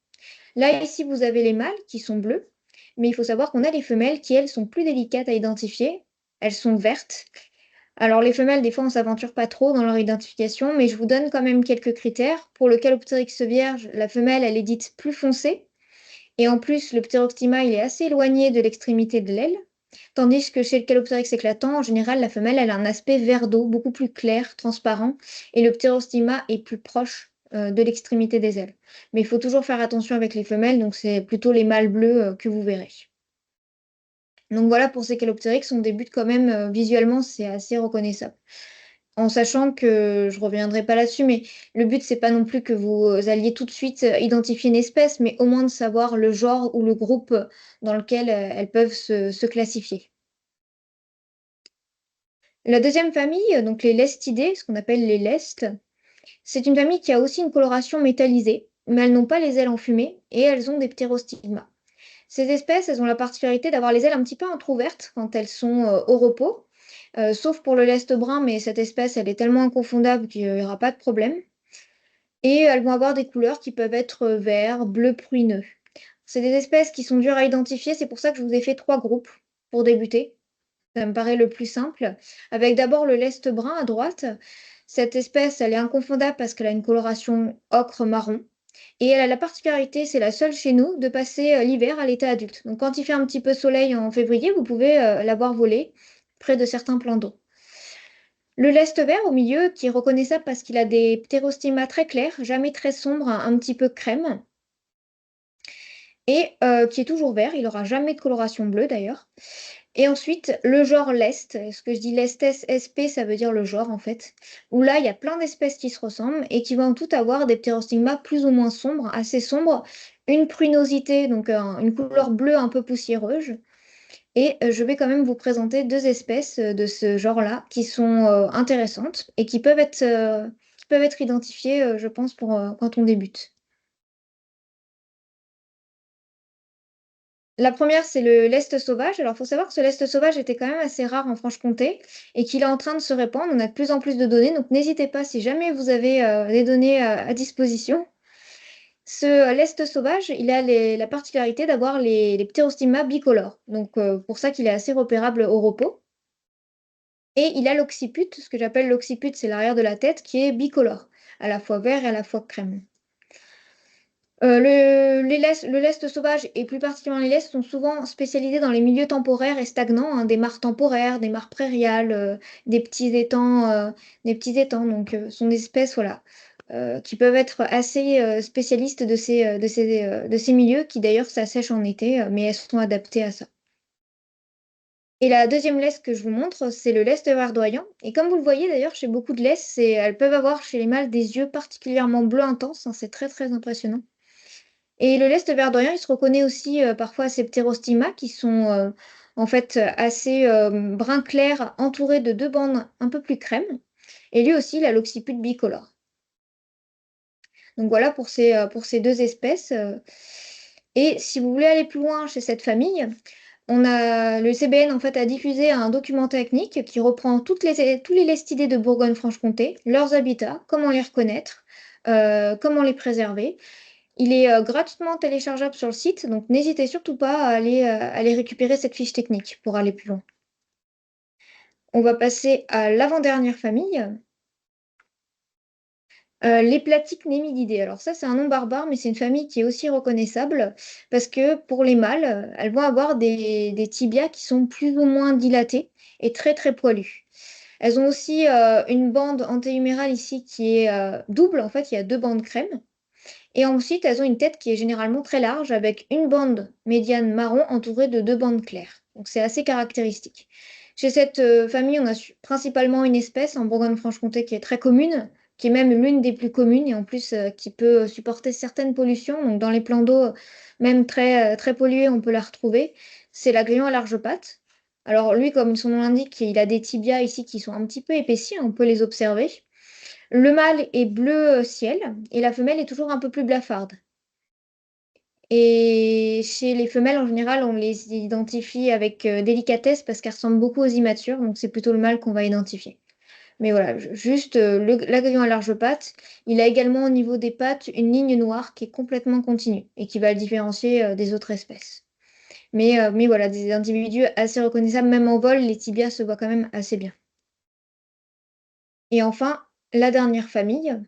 Là, ici, vous avez les mâles qui sont bleus, mais il faut savoir qu'on a les femelles qui, elles, sont plus délicates à identifier. Elles sont vertes. Alors, les femelles, des fois, on ne s'aventure pas trop dans leur identification, mais je vous donne quand même quelques critères. Pour le Calopteryx vierge, la femelle, elle est dite plus foncée. Et en plus, le ptéroxyma, il est assez éloigné de l'extrémité de l'aile. Tandis que chez le Calopteryx éclatant, en général, la femelle, elle a un aspect vert d'eau, beaucoup plus clair, transparent, et le ptéroxyma est plus proche de l'extrémité des ailes. Mais il faut toujours faire attention avec les femelles, donc c'est plutôt les mâles bleus que vous verrez. Donc voilà pour ces Calopteryx, on débute quand même visuellement, c'est assez reconnaissable. En sachant que je reviendrai pas là-dessus, mais le but, c'est pas non plus que vous alliez tout de suite identifier une espèce, mais au moins de savoir le genre ou le groupe dans lequel elles peuvent se classifier. La deuxième famille, donc les lestidés, ce qu'on appelle les lestes, c'est une famille qui a aussi une coloration métallisée, mais elles n'ont pas les ailes enfumées et elles ont des ptérostigmas. Ces espèces, elles ont la particularité d'avoir les ailes un petit peu entrouvertes quand elles sont au repos, sauf pour le lest brun, mais cette espèce, elle est tellement inconfondable qu'il n'y aura pas de problème. Et elles vont avoir des couleurs qui peuvent être vert, bleu pruineux. C'est des espèces qui sont dures à identifier, c'est pour ça que je vous ai fait 3 groupes pour débuter. Ça me paraît le plus simple. Avec d'abord le lest brun à droite. Cette espèce, elle est inconfondable parce qu'elle a une coloration ocre-marron. Et elle a la particularité, c'est la seule chez nous, de passer l'hiver à l'état adulte. Donc quand il fait un petit peu soleil en février, vous pouvez la voir voler près de certains plans d'eau. Le lest vert au milieu, qui est reconnaissable parce qu'il a des ptérostigmas très clairs, jamais très sombres, un petit peu crème, et qui est toujours vert, il n'aura jamais de coloration bleue d'ailleurs. Et ensuite, le genre lest, ce que je dis lestes SP, ça veut dire le genre en fait, où là, il y a plein d'espèces qui se ressemblent et qui vont toutes avoir des ptérostigmas plus ou moins sombres, assez sombres, une pruinosité, donc une couleur bleue un peu poussiéreuse. Et je vais quand même vous présenter 2 espèces de ce genre-là qui sont intéressantes et qui peuvent être identifiées, je pense, pour quand on débute. La première, c'est le lest sauvage. Alors, il faut savoir que ce lest sauvage était quand même assez rare en Franche-Comté et qu'il est en train de se répandre. On a de plus en plus de données, donc n'hésitez pas si jamais vous avez des données à disposition. Ce lest sauvage, il a la particularité d'avoir les ptérostigmas bicolores. Donc, pour ça qu'il est assez repérable au repos. Et il a l'occiput, ce que j'appelle l'occiput, c'est l'arrière de la tête, qui est bicolore, à la fois vert et à la fois crème. Le lest sauvage et plus particulièrement les lestes sont souvent spécialisés dans les milieux temporaires et stagnants, hein, des mares temporaires, des mares prairiales, des petits étangs, Donc, sont des espèces, voilà, qui peuvent être assez spécialistes de ces milieux qui d'ailleurs s'assèchent en été, mais elles sont adaptées à ça. Et la deuxième leste que je vous montre, c'est le lest verdoyant. Et comme vous le voyez d'ailleurs, chez beaucoup de lestes, elles peuvent avoir chez les mâles des yeux particulièrement bleus intenses, hein, c'est très très impressionnant. Et le lest verdoyant, il se reconnaît aussi parfois à ces ptérostigmas qui sont en fait assez brun clair, entourés de 2 bandes un peu plus crème. Et lui aussi, il a l'occiput bicolore. Donc voilà pour ces 2 espèces. Et si vous voulez aller plus loin chez cette famille, le CBN en fait a diffusé un document technique qui reprend tous les lestidés de Bourgogne-Franche-Comté, leurs habitats, comment les reconnaître, comment les préserver. Il est gratuitement téléchargeable sur le site, donc n'hésitez surtout pas à aller récupérer cette fiche technique pour aller plus loin. On va passer à l'avant-dernière famille. Les platiques némididés. Alors ça, c'est un nom barbare, mais c'est une famille qui est aussi reconnaissable parce que pour les mâles, elles vont avoir des tibias qui sont plus ou moins dilatés et très très poilus. Elles ont aussi une bande antehumérale ici qui est double. En fait, il y a 2 bandes crème. Et ensuite, elles ont une tête qui est généralement très large avec une bande médiane marron entourée de 2 bandes claires. Donc c'est assez caractéristique. Chez cette famille, on a principalement une espèce en Bourgogne-Franche-Comté qui est très commune, qui est même l'une des plus communes et en plus qui peut supporter certaines pollutions. Donc dans les plans d'eau, même très pollués, on peut la retrouver. C'est la gréement à large patte. Alors lui, comme son nom l'indique, il a des tibias ici qui sont un petit peu épaissis, on peut les observer. Le mâle est bleu ciel et la femelle est toujours un peu plus blafarde. Et chez les femelles, en général, on les identifie avec délicatesse parce qu'elles ressemblent beaucoup aux immatures, donc c'est plutôt le mâle qu'on va identifier. Mais voilà, juste l'agrégant à larges pattes, il a également au niveau des pattes une ligne noire qui est complètement continue et qui va le différencier des autres espèces. Mais voilà, des individus assez reconnaissables, même en vol, les tibias se voient quand même assez bien. Et enfin, la dernière famille,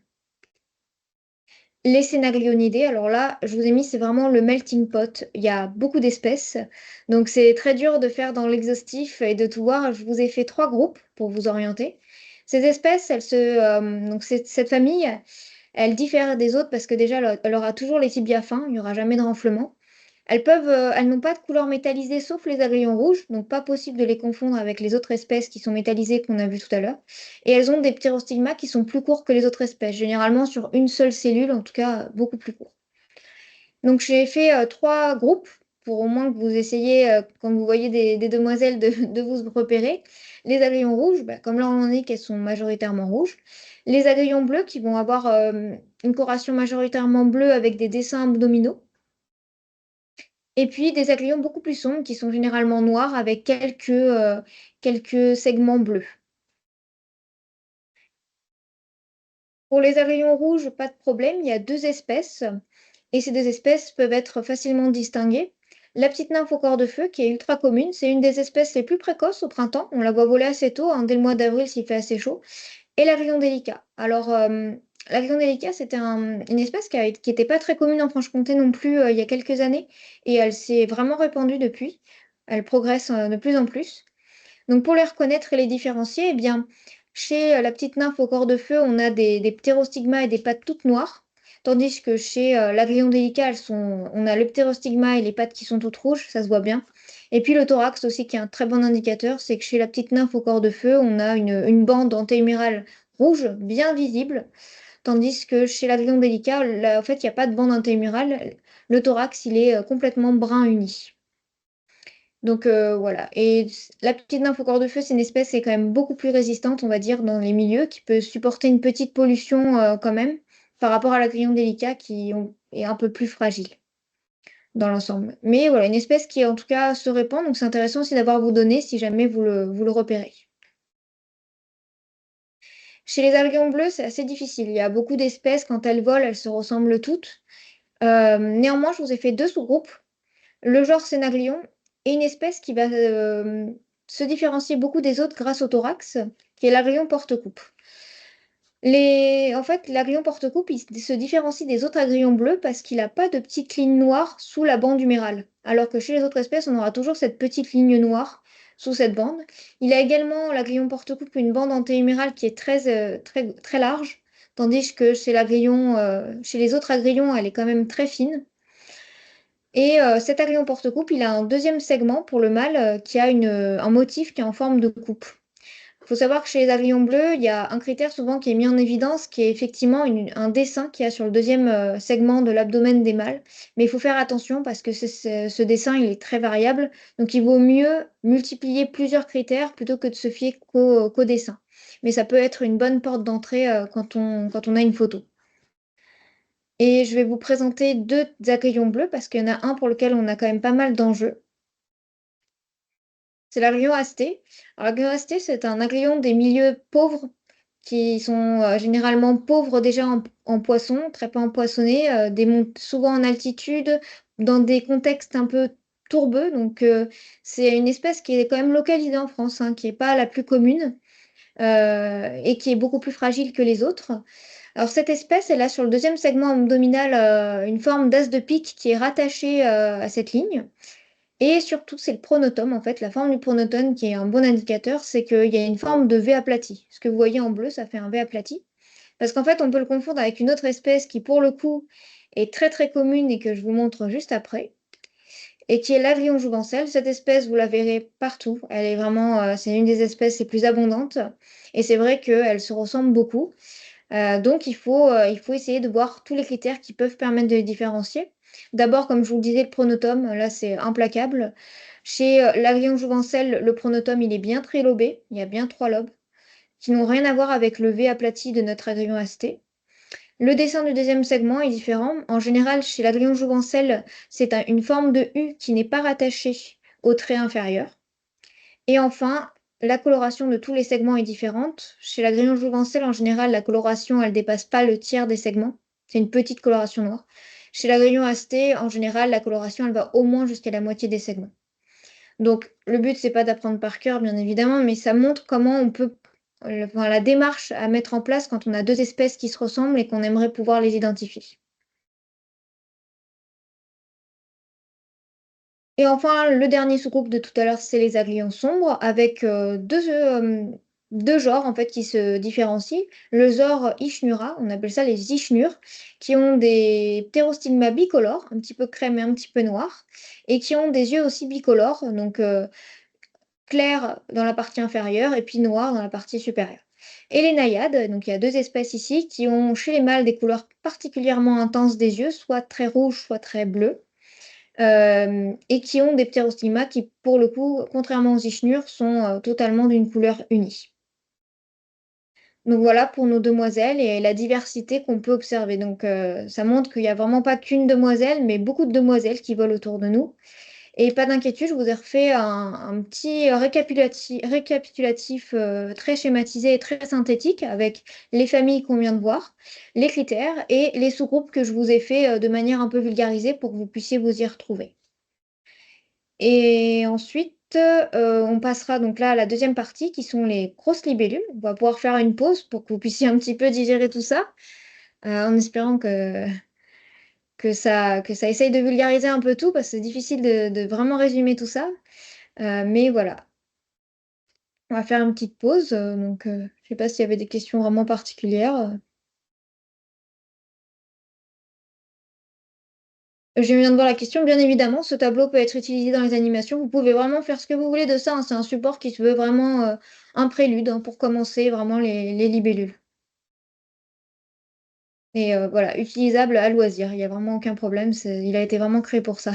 les Sénaglionidés. Alors là, je vous ai mis, c'est vraiment le melting pot. Il y a beaucoup d'espèces, donc c'est très dur de faire dans l'exhaustif et de tout voir. Je vous ai fait 3 groupes pour vous orienter. Ces espèces, donc cette famille, elle diffère des autres parce que déjà, elle aura toujours les tibias fins, il n'y aura jamais de renflement. Elles n'ont pas de couleur métallisée sauf les agrillons rouges, donc pas possible de les confondre avec les autres espèces qui sont métallisées qu'on a vues tout à l'heure. Et elles ont des ptérostigmas qui sont plus courts que les autres espèces, généralement sur une seule cellule, en tout cas beaucoup plus courts. Donc j'ai fait 3 groupes pour au moins que vous essayiez, quand vous voyez des demoiselles, de vous repérer. Les agrillons rouges, bah, comme là on en est qu'elles sont majoritairement rouges. Les agrillons bleus qui vont avoir une coloration majoritairement bleue avec des dessins abdominaux. Et puis des agrillons beaucoup plus sombres qui sont généralement noirs avec quelques segments bleus. Pour les agrillons rouges, pas de problème, il y a 2 espèces et ces 2 espèces peuvent être facilement distinguées. La petite nymphe au corps de feu, qui est ultra commune, c'est une des espèces les plus précoces au printemps. On la voit voler assez tôt, hein, dès le mois d'avril s'il fait assez chaud. Et l'agrillon délicat. Alors, l'agrillon délicat, c'était une espèce qui n'était pas très commune en Franche-Comté non plus il y a quelques années et elle s'est vraiment répandue depuis. Elle progresse de plus en plus. Donc pour les reconnaître et les différencier, eh bien, chez la petite nymphe au corps de feu, on a des ptérostigmas et des pattes toutes noires, tandis que chez l'agrillon délicat, on a le ptérostigma et les pattes qui sont toutes rouges, ça se voit bien. Et puis le thorax aussi, qui est un très bon indicateur, c'est que chez la petite nymphe au corps de feu, on a une bande antéhumérale rouge bien visible, tandis que chez l'agrillon délicat, là, en fait, il n'y a pas de bande antéhumérale. Le thorax, il est complètement brun uni. Donc voilà. Et la petite nymphe au corps de feu, c'est une espèce qui est quand même beaucoup plus résistante, on va dire, dans les milieux, qui peut supporter une petite pollution quand même, par rapport à l'agrillon délicat est un peu plus fragile dans l'ensemble. Mais voilà, une espèce qui en tout cas se répand, donc c'est intéressant aussi d'avoir vos données si jamais vous le repérez. Chez les agrillons bleus, c'est assez difficile. Il y a beaucoup d'espèces, quand elles volent, elles se ressemblent toutes. Néanmoins, je vous ai fait 2 sous-groupes. Le genre Sénaglion est une espèce qui va se différencier beaucoup des autres grâce au thorax, qui est l'agrillon porte-coupe. En fait, l'agrillon porte-coupe, il se différencie des autres agrillons bleus parce qu'il n'a pas de petite ligne noire sous la bande humérale. Alors que chez les autres espèces, on aura toujours cette petite ligne noire sous cette bande. Il a également, l'agrillon porte-coupe, une bande antéhumérale qui est très, très large, tandis que chez les autres agrillons, elle est quand même très fine. Et cet agrillon porte-coupe, il a un deuxième segment pour le mâle qui a un motif qui est en forme de coupe. Il faut savoir que chez les agrillons bleus, il y a un critère souvent qui est mis en évidence, qui est effectivement un dessin qu'il y a sur le deuxième segment de l'abdomen des mâles. Mais il faut faire attention parce que ce dessin, il est très variable. Donc il vaut mieux multiplier plusieurs critères plutôt que de se fier qu'au dessin. Mais ça peut être une bonne porte d'entrée quand on a une photo. Et je vais vous présenter 2 agrillons bleus parce qu'il y en a un pour lequel on a quand même pas mal d'enjeux. C'est l'agrillon asté. Alors, l'agrillon asté, c'est un agrillon des milieux pauvres qui sont généralement pauvres déjà en poissons, très peu empoissonnés, souvent en altitude, dans des contextes un peu tourbeux. Donc, c'est une espèce qui est quand même localisée en France, hein, qui n'est pas la plus commune et qui est beaucoup plus fragile que les autres. Alors, cette espèce, elle a sur le deuxième segment abdominal une forme d'as de pique qui est rattachée à cette ligne. Et surtout, c'est le pronotum, en fait, la forme du pronotum qui est un bon indicateur, c'est qu'il y a une forme de V aplati. Ce que vous voyez en bleu, ça fait un V aplati. Parce qu'en fait, on peut le confondre avec une autre espèce qui, pour le coup, est très très commune et que je vous montre juste après, et qui est l'agrillon jouvencel. Cette espèce, vous la verrez partout. Elle est vraiment, c'est une des espèces les plus abondantes. Et c'est vrai qu'elle se ressemble beaucoup. Donc, il faut essayer de voir tous les critères qui peuvent permettre de les différencier. D'abord, comme je vous le disais, le pronotum, là, c'est implacable. Chez l'agrillon jouvencel, le pronotum, il est bien trilobé. Il y a bien 3 lobes qui n'ont rien à voir avec le V aplati de notre agrillon asté. Le dessin du deuxième segment est différent. En général, chez l'Agrion jouvencel, c'est une forme de U qui n'est pas rattachée au trait inférieur. Et enfin, la coloration de tous les segments est différente. Chez l'Agrion jouvencel, en général, la coloration, elle dépasse pas le tiers des segments. C'est une petite coloration noire. Chez l'Agrion asté, en général, la coloration, elle va au moins jusqu'à la moitié des segments. Donc, le but, c'est pas d'apprendre par cœur, bien évidemment, mais ça montre comment on peut, enfin, la démarche à mettre en place quand on a deux espèces qui se ressemblent et qu'on aimerait pouvoir les identifier. Et enfin, le dernier sous-groupe de tout à l'heure, c'est les agliones sombres, avec deux genres en fait qui se différencient. Le genre Ischnura, on appelle ça les Ischnures, qui ont des ptérostigmas bicolores, un petit peu crème et un petit peu noir, et qui ont des yeux aussi bicolores, donc clair dans la partie inférieure et puis noir dans la partie supérieure. Et les naïades, donc il y a deux espèces ici qui ont chez les mâles des couleurs particulièrement intenses des yeux, soit très rouges, soit très bleus, et qui ont des ptérostigmas qui, pour le coup, contrairement aux ichnures, sont totalement d'une couleur unie. Donc voilà pour nos demoiselles et la diversité qu'on peut observer. Donc ça montre qu'il n'y a vraiment pas qu'une demoiselle, mais beaucoup de demoiselles qui volent autour de nous. Et pas d'inquiétude, je vous ai refait un petit récapitulatif très schématisé et très synthétique avec les familles qu'on vient de voir, les critères et les sous-groupes que je vous ai fait de manière un peu vulgarisée pour que vous puissiez vous y retrouver. Et ensuite, on passera donc là à la deuxième partie qui sont les grosses libellules. On va pouvoir faire une pause pour que vous puissiez un petit peu digérer tout ça, en espérant que ça essaye de vulgariser un peu tout parce que c'est difficile de vraiment résumer tout ça. Mais voilà, on va faire une petite pause. Donc, je sais pas s'il y avait des questions vraiment particulières. Je viens de voir la question. Bien évidemment, ce tableau peut être utilisé dans les animations. Vous pouvez vraiment faire ce que vous voulez de ça, hein. C'est un support qui se veut vraiment un prélude, hein, pour commencer vraiment les libellules. Et voilà, utilisable à loisir. Il n'y a vraiment aucun problème. Il a été vraiment créé pour ça.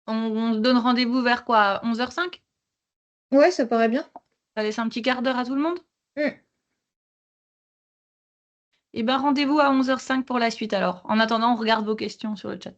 On se donne rendez-vous vers quoi? 11h05? Ouais, ça paraît bien. Ça laisse un petit quart d'heure à tout le monde? Mm. Eh ben, rendez-vous à 11h05 pour la suite alors. En attendant, on regarde vos questions sur le chat.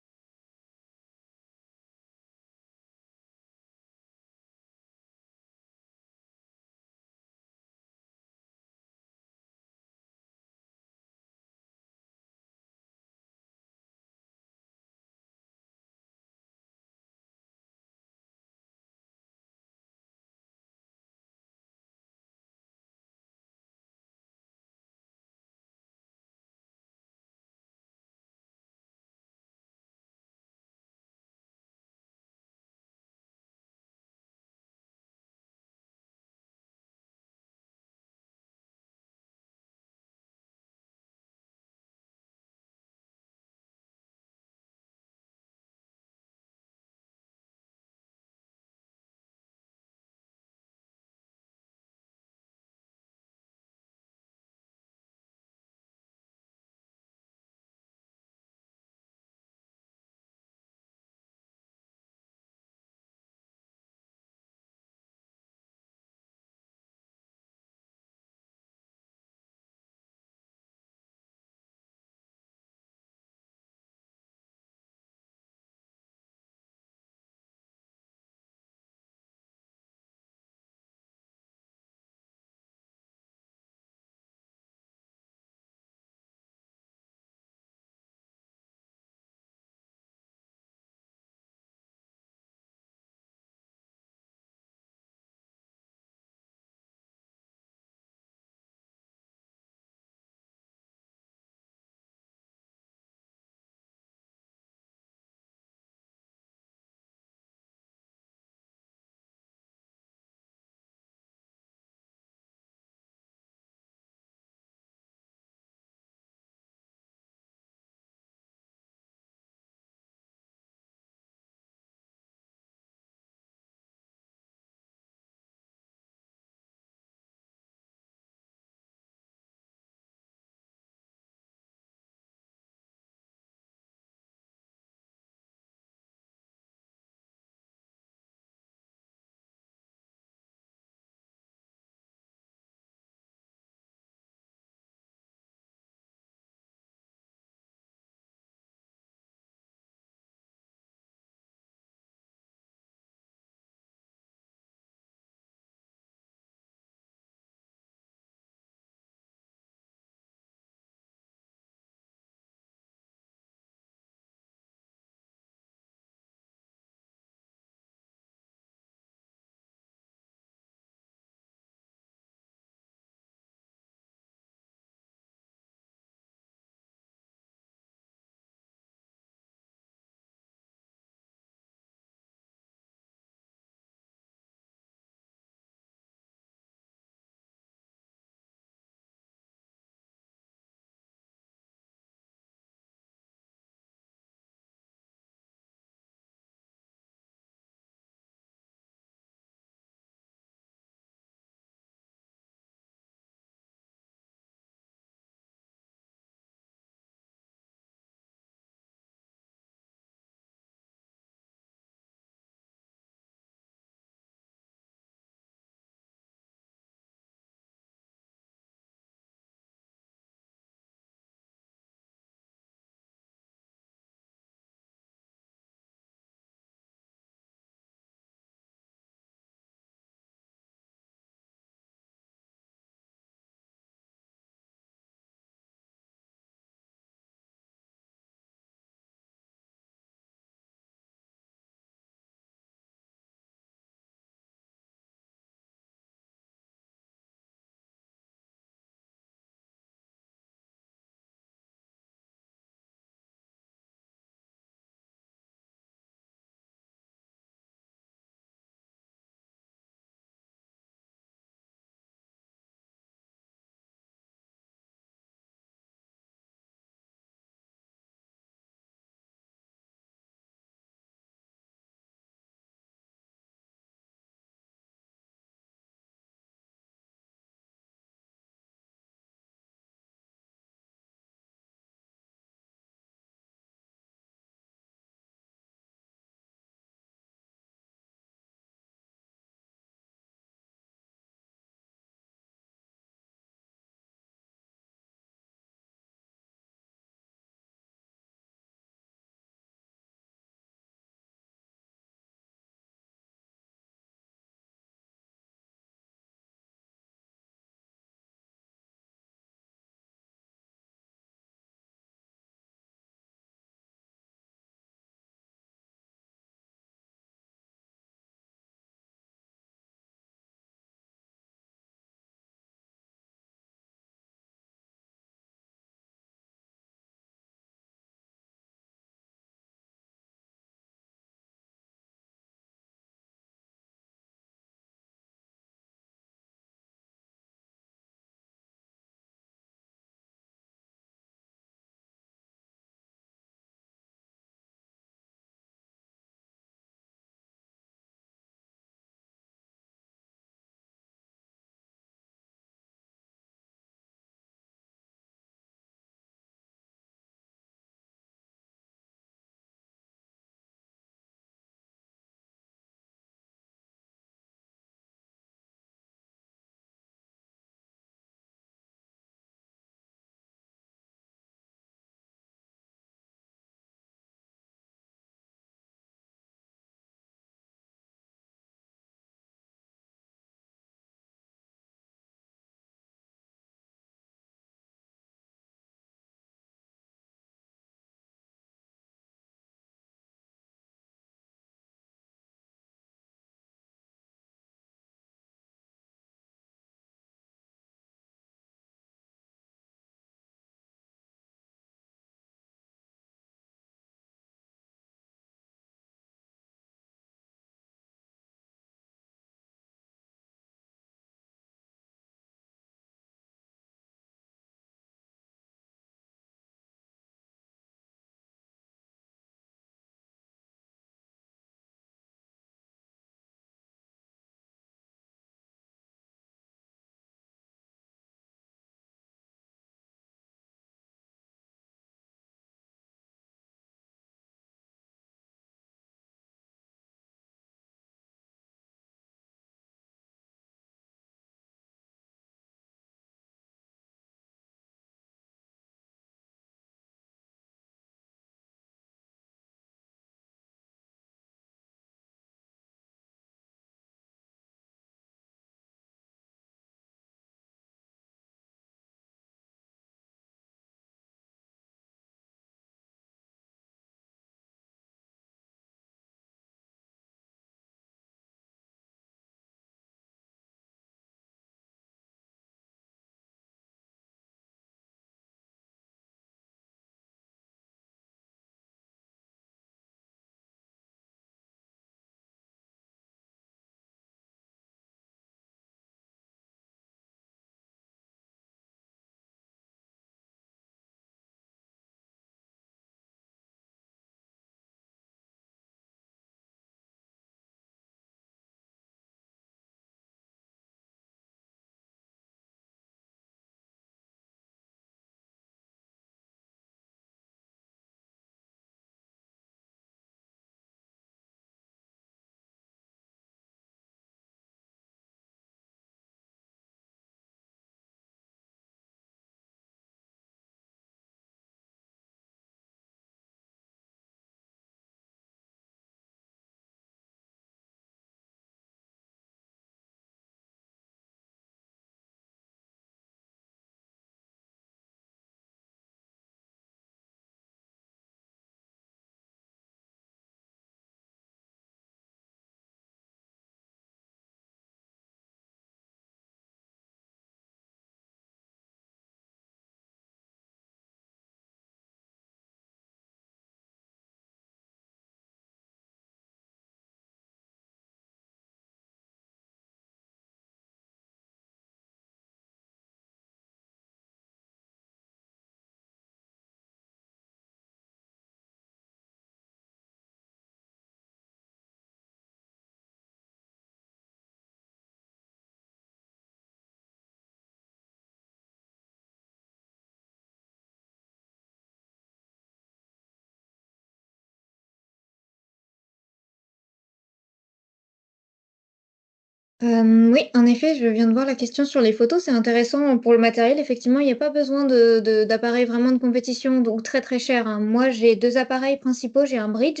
Oui, en effet, je viens de voir la question sur les photos. C'est intéressant pour le matériel. Effectivement, il n'y a pas besoin d'appareils vraiment de compétition ou très très chers, hein. Moi, j'ai deux appareils principaux. J'ai un bridge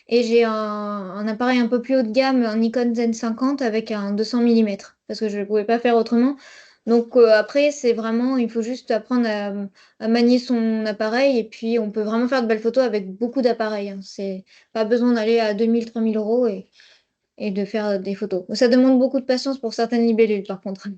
et j'ai un appareil un peu plus haut de gamme, un Nikon Z50 avec un 200 mm parce que je ne pouvais pas faire autrement. Donc après, c'est vraiment, il faut juste apprendre à manier son appareil et puis on peut vraiment faire de belles photos avec beaucoup d'appareils, hein. C'est pas besoin d'aller à 2 000, 3 000 € et de faire des photos. Ça demande beaucoup de patience pour certaines libellules, par contre.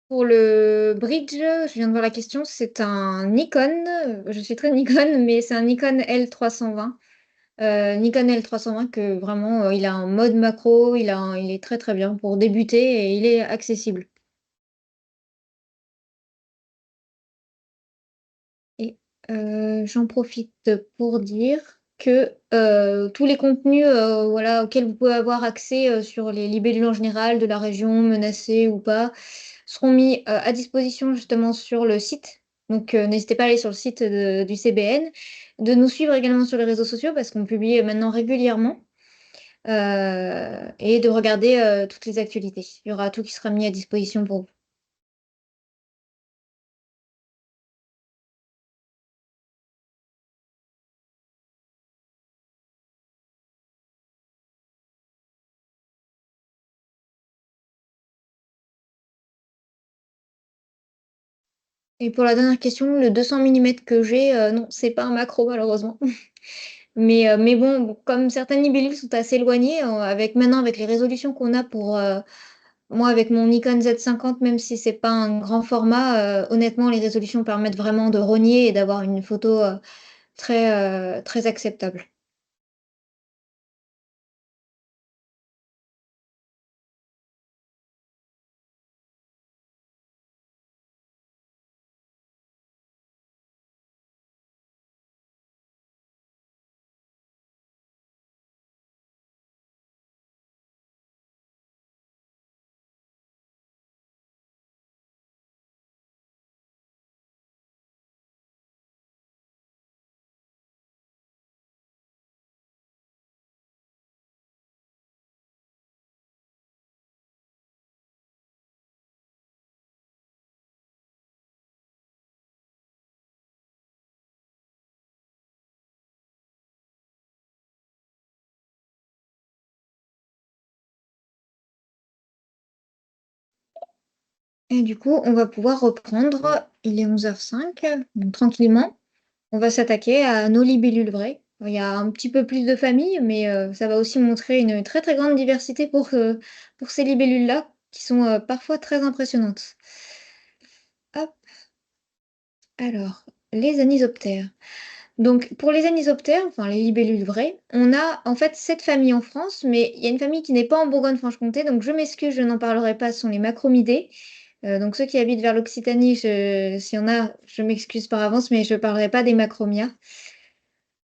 Pour le bridge, je viens de voir la question, c'est un Nikon. Je suis très Nikon, mais c'est un Nikon L320. Nikon L320 que vraiment, il a un mode macro, il est très très bien pour débuter et il est accessible. Et j'en profite pour dire que tous les contenus voilà, auxquels vous pouvez avoir accès sur les libellules en général, de la région, menacée ou pas, seront mis à disposition justement sur le site. Donc n'hésitez pas à aller sur le site du CBN, de nous suivre également sur les réseaux sociaux parce qu'on publie maintenant régulièrement et de regarder toutes les actualités. Il y aura tout qui sera mis à disposition pour vous. Et pour la dernière question, le 200 mm que j'ai, non, c'est pas un macro malheureusement. Mais bon, comme certaines libellules sont assez éloignées, avec maintenant avec les résolutions qu'on a pour moi avec mon Nikon Z50, même si c'est pas un grand format, honnêtement, les résolutions permettent vraiment de rogner et d'avoir une photo très acceptable. Et du coup, on va pouvoir reprendre. Il est 11h05, donc tranquillement. On va s'attaquer à nos libellules vraies. Il y a un petit peu plus de familles, mais ça va aussi montrer une très très grande diversité pour ces libellules-là, qui sont parfois très impressionnantes. Hop, alors, les anisoptères. Donc, pour les anisoptères, enfin les libellules vraies, on a en fait 7 familles en France, mais il y a une famille qui n'est pas en Bourgogne-Franche-Comté, donc je m'excuse, je n'en parlerai pas, ce sont les macromidés. Donc ceux qui habitent vers l'Occitanie, s'il y en a, je m'excuse par avance, mais je ne parlerai pas des macromias.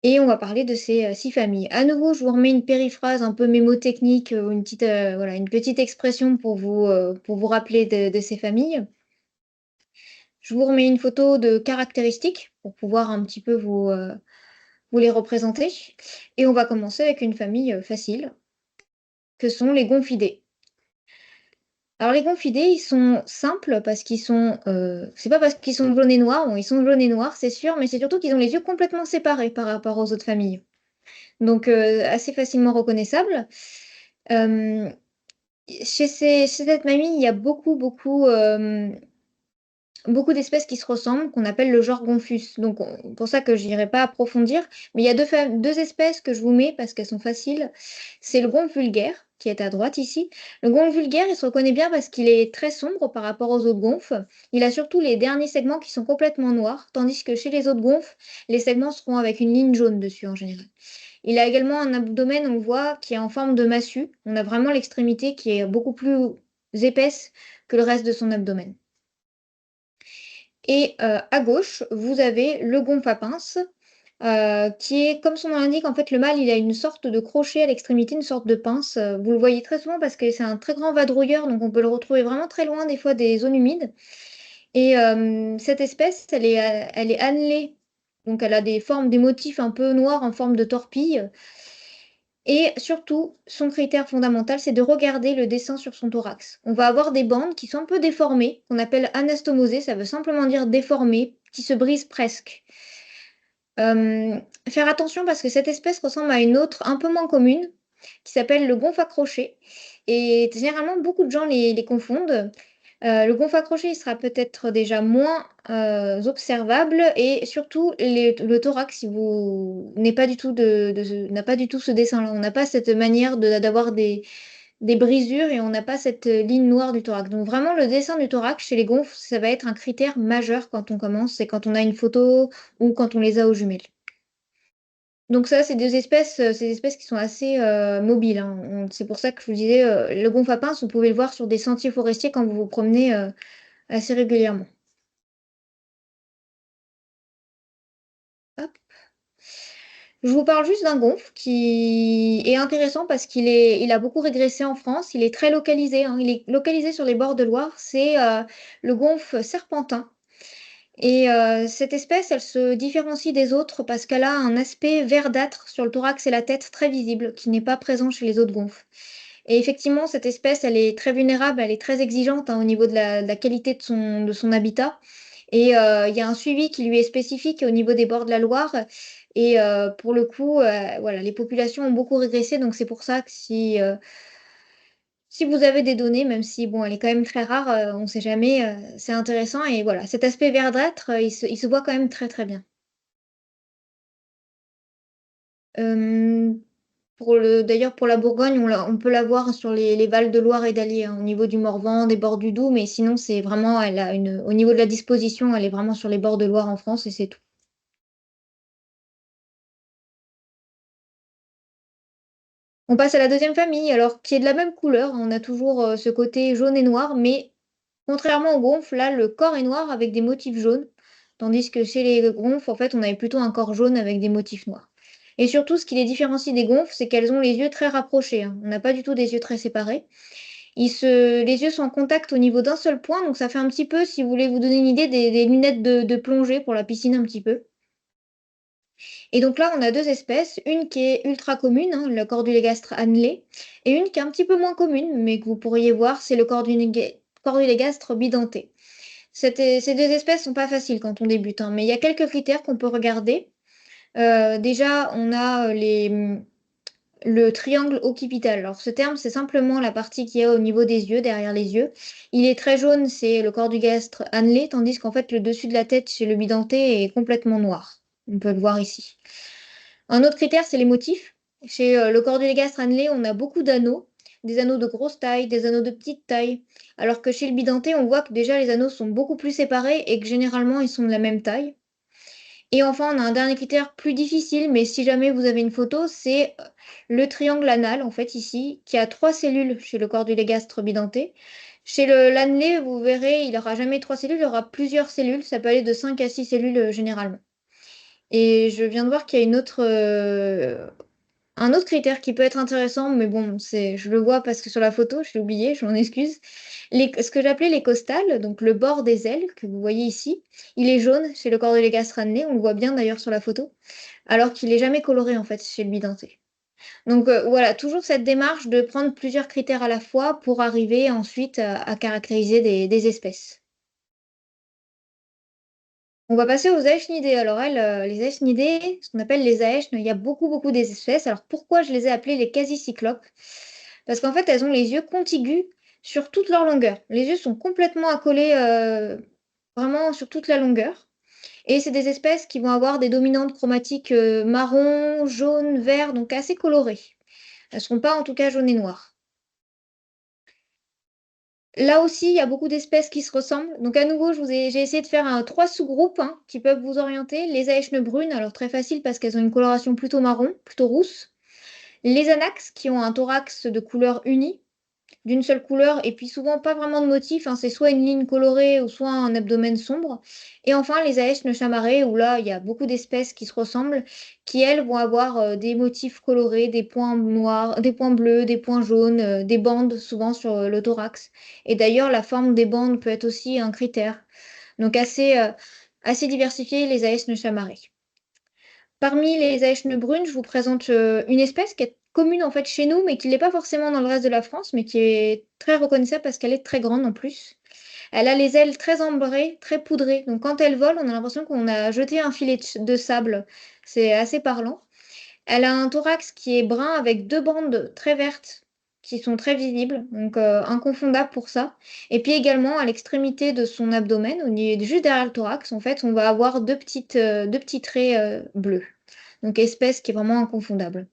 Et on va parler de ces 6 familles. À nouveau, je vous remets une périphrase un peu mémotechnique, ou voilà, une petite expression pour vous rappeler de ces familles. Je vous remets une photo de caractéristiques pour pouvoir un petit peu vous les représenter. Et on va commencer avec une famille facile, que sont les gonfidés. Alors les confidés, ils sont simples parce qu'ils sont, c'est pas parce qu'ils sont jaunes et noirs, bon, ils sont jaunes et noirs, c'est sûr, mais c'est surtout qu'ils ont les yeux complètement séparés par rapport aux autres familles. Donc assez facilement reconnaissables. Euh, chez cette mamie, il y a beaucoup d'espèces qui se ressemblent, qu'on appelle le genre Gonfus. Donc, pour ça que je n'irai pas approfondir. Mais il y a deux espèces que je vous mets parce qu'elles sont faciles. C'est le gonf vulgaire, qui est à droite ici. Le gonf vulgaire, il se reconnaît bien parce qu'il est très sombre par rapport aux autres gonfs. Il a surtout les derniers segments qui sont complètement noirs, tandis que chez les autres gonfs, les segments seront avec une ligne jaune dessus en général. Il a également un abdomen, on voit, qui est en forme de massue. On a vraiment l'extrémité qui est beaucoup plus épaisse que le reste de son abdomen. Et à gauche, vous avez le gonf à pince, qui est, comme son nom l'indique, en fait, le mâle, il a une sorte de crochet à l'extrémité, une sorte de pince. Vous le voyez très souvent parce que c'est un très grand vadrouilleur, donc on peut le retrouver vraiment très loin, des fois, des zones humides. Et cette espèce, elle est annelée, donc elle a des formes, des motifs un peu noirs en forme de torpille. Et surtout, son critère fondamental, c'est de regarder le dessin sur son thorax. On va avoir des bandes qui sont un peu déformées, qu'on appelle anastomosées, ça veut simplement dire déformées, qui se brisent presque. Euh, Faire attention parce que cette espèce ressemble à une autre un peu moins commune, qui s'appelle le gonf accroché. Et généralement, beaucoup de gens les confondent. Le gonf accroché, il sera peut-être déjà moins observable et surtout le thorax, il vous n'est pas du tout n'a pas du tout ce dessin-là. On n'a pas cette manière d'avoir des brisures et on n'a pas cette ligne noire du thorax. Donc vraiment, le dessin du thorax chez les gonfs, ça va être un critère majeur quand on commence, c'est quand on a une photo ou quand on les a aux jumelles. Donc ça, c'est ces espèces qui sont assez mobiles, hein. C'est pour ça que je vous disais, le gonf à pince, vous pouvez le voir sur des sentiers forestiers quand vous vous promenez assez régulièrement. Hop. Je vous parle juste d'un gonf qui est intéressant parce il a beaucoup régressé en France. Il est très localisé, hein. Il est localisé sur les bords de Loire. C'est le gonf serpentin. Et cette espèce, elle se différencie des autres parce qu'elle a un aspect verdâtre sur le thorax et la tête très visible, qui n'est pas présent chez les autres gonfs. Et effectivement, cette espèce, elle est très vulnérable, elle est très exigeante, hein, au niveau de la qualité de son habitat. Et il y a un suivi qui lui est spécifique au niveau des bords de la Loire. Et pour le coup, voilà, les populations ont beaucoup régressé. Donc c'est pour ça que si vous avez des données, même si bon, elle est quand même très rare, on ne sait jamais, c'est intéressant. Et voilà, cet aspect verdâtre, il se voit quand même très très bien. Euh, D'ailleurs, pour la Bourgogne, on peut la voir sur les Vals de Loire et d'Allier, hein, au niveau du Morvan, des bords du Doubs, mais sinon, c'est vraiment, au niveau de la disposition, elle est vraiment sur les bords de Loire en France et c'est tout. On passe à la deuxième famille, alors qui est de la même couleur. On a toujours ce côté jaune et noir, mais contrairement au gonfle, là, le corps est noir avec des motifs jaunes, tandis que chez les gonfles, en fait, on avait plutôt un corps jaune avec des motifs noirs. Et surtout, ce qui les différencie des gonfles, c'est qu'elles ont les yeux très rapprochés, hein. On n'a pas du tout des yeux très séparés. Les yeux sont en contact au niveau d'un seul point, donc ça fait un petit peu, si vous voulez vous donner une idée, des lunettes de plongée pour la piscine un petit peu. Et donc là, on a deux espèces, une qui est ultra commune, hein, le cordulégastre annelé, et une qui est un petit peu moins commune, mais que vous pourriez voir, c'est le cordulégastre bidenté. Ces deux espèces sont pas faciles quand on débute, hein, mais il y a quelques critères qu'on peut regarder. Déjà, on a le triangle occipital. Alors, ce terme, c'est simplement la partie qui est au niveau des yeux, derrière les yeux. Il est très jaune, c'est le cordugastre annelé, tandis qu'en fait, le dessus de la tête chez le bidenté est complètement noir. On peut le voir ici. Un autre critère, c'est les motifs. Chez le cordulégastre annelé, on a beaucoup d'anneaux, des anneaux de grosse taille, des anneaux de petite taille, alors que chez le bidenté, on voit que déjà les anneaux sont beaucoup plus séparés et que généralement, ils sont de la même taille. Et enfin, on a un dernier critère plus difficile, mais si jamais vous avez une photo, c'est le triangle anal, en fait, ici, qui a 3 cellules chez le cordulégastre bidenté. Chez l'annelé, vous verrez, il n'aura jamais 3 cellules, il aura plusieurs cellules. Ça peut aller de 5 à 6 cellules généralement. Et je viens de voir qu'il y a un autre critère qui peut être intéressant, mais bon, je le vois parce que sur la photo, je l'ai oublié, je m'en excuse. Ce que j'appelais les costales, donc le bord des ailes que vous voyez ici, il est jaune chez le cordulégastre annelé, on le voit bien d'ailleurs sur la photo, alors qu'il n'est jamais coloré en fait chez le bidenté. Donc voilà, toujours cette démarche de prendre plusieurs critères à la fois pour arriver ensuite à caractériser des espèces. On va passer aux aechnidés. Alors elles, les aechnidés, ce qu'on appelle les aèchnes, il y a beaucoup d'espèces. Alors pourquoi je les ai appelées les quasi-cyclopes? Parce qu'en fait, elles ont les yeux contigus sur toute leur longueur. Les yeux sont complètement accolés vraiment sur toute la longueur. Et c'est des espèces qui vont avoir des dominantes chromatiques marron, jaune, vert, donc assez colorées. Elles ne seront pas en tout cas jaunes et noires. Là aussi, il y a beaucoup d'espèces qui se ressemblent. Donc à nouveau, j'ai essayé de faire trois sous-groupes qui peuvent vous orienter. Les aèchnes brunes, alors très facile parce qu'elles ont une coloration plutôt marron, plutôt rousse. Les anax qui ont un thorax de couleur unie, d'une seule couleur, et puis souvent pas vraiment de motif, c'est soit une ligne colorée ou soit un abdomen sombre. Et enfin les aèchnes chamarrées, où là il y a beaucoup d'espèces qui se ressemblent, qui elles vont avoir des motifs colorés, des points noirs, des points bleus, des points jaunes, des bandes souvent sur le thorax. Et d'ailleurs la forme des bandes peut être aussi un critère. Donc assez diversifié les aèchnes chamarrées. Parmi les aèchnes brunes, je vous présente une espèce qui est commune en fait chez nous, mais qui ne l'est pas forcément dans le reste de la France, mais qui est très reconnaissable parce qu'elle est très grande en plus. Elle a les ailes très ambrées, très poudrées. Donc quand elle vole, on a l'impression qu'on a jeté un filet de sable. C'est assez parlant. Elle a un thorax qui est brun avec deux bandes très vertes qui sont très visibles, donc inconfondables pour ça. Et puis également à l'extrémité de son abdomen, juste derrière le thorax, en fait, on va avoir deux petits traits bleus. Donc espèce qui est vraiment inconfondable.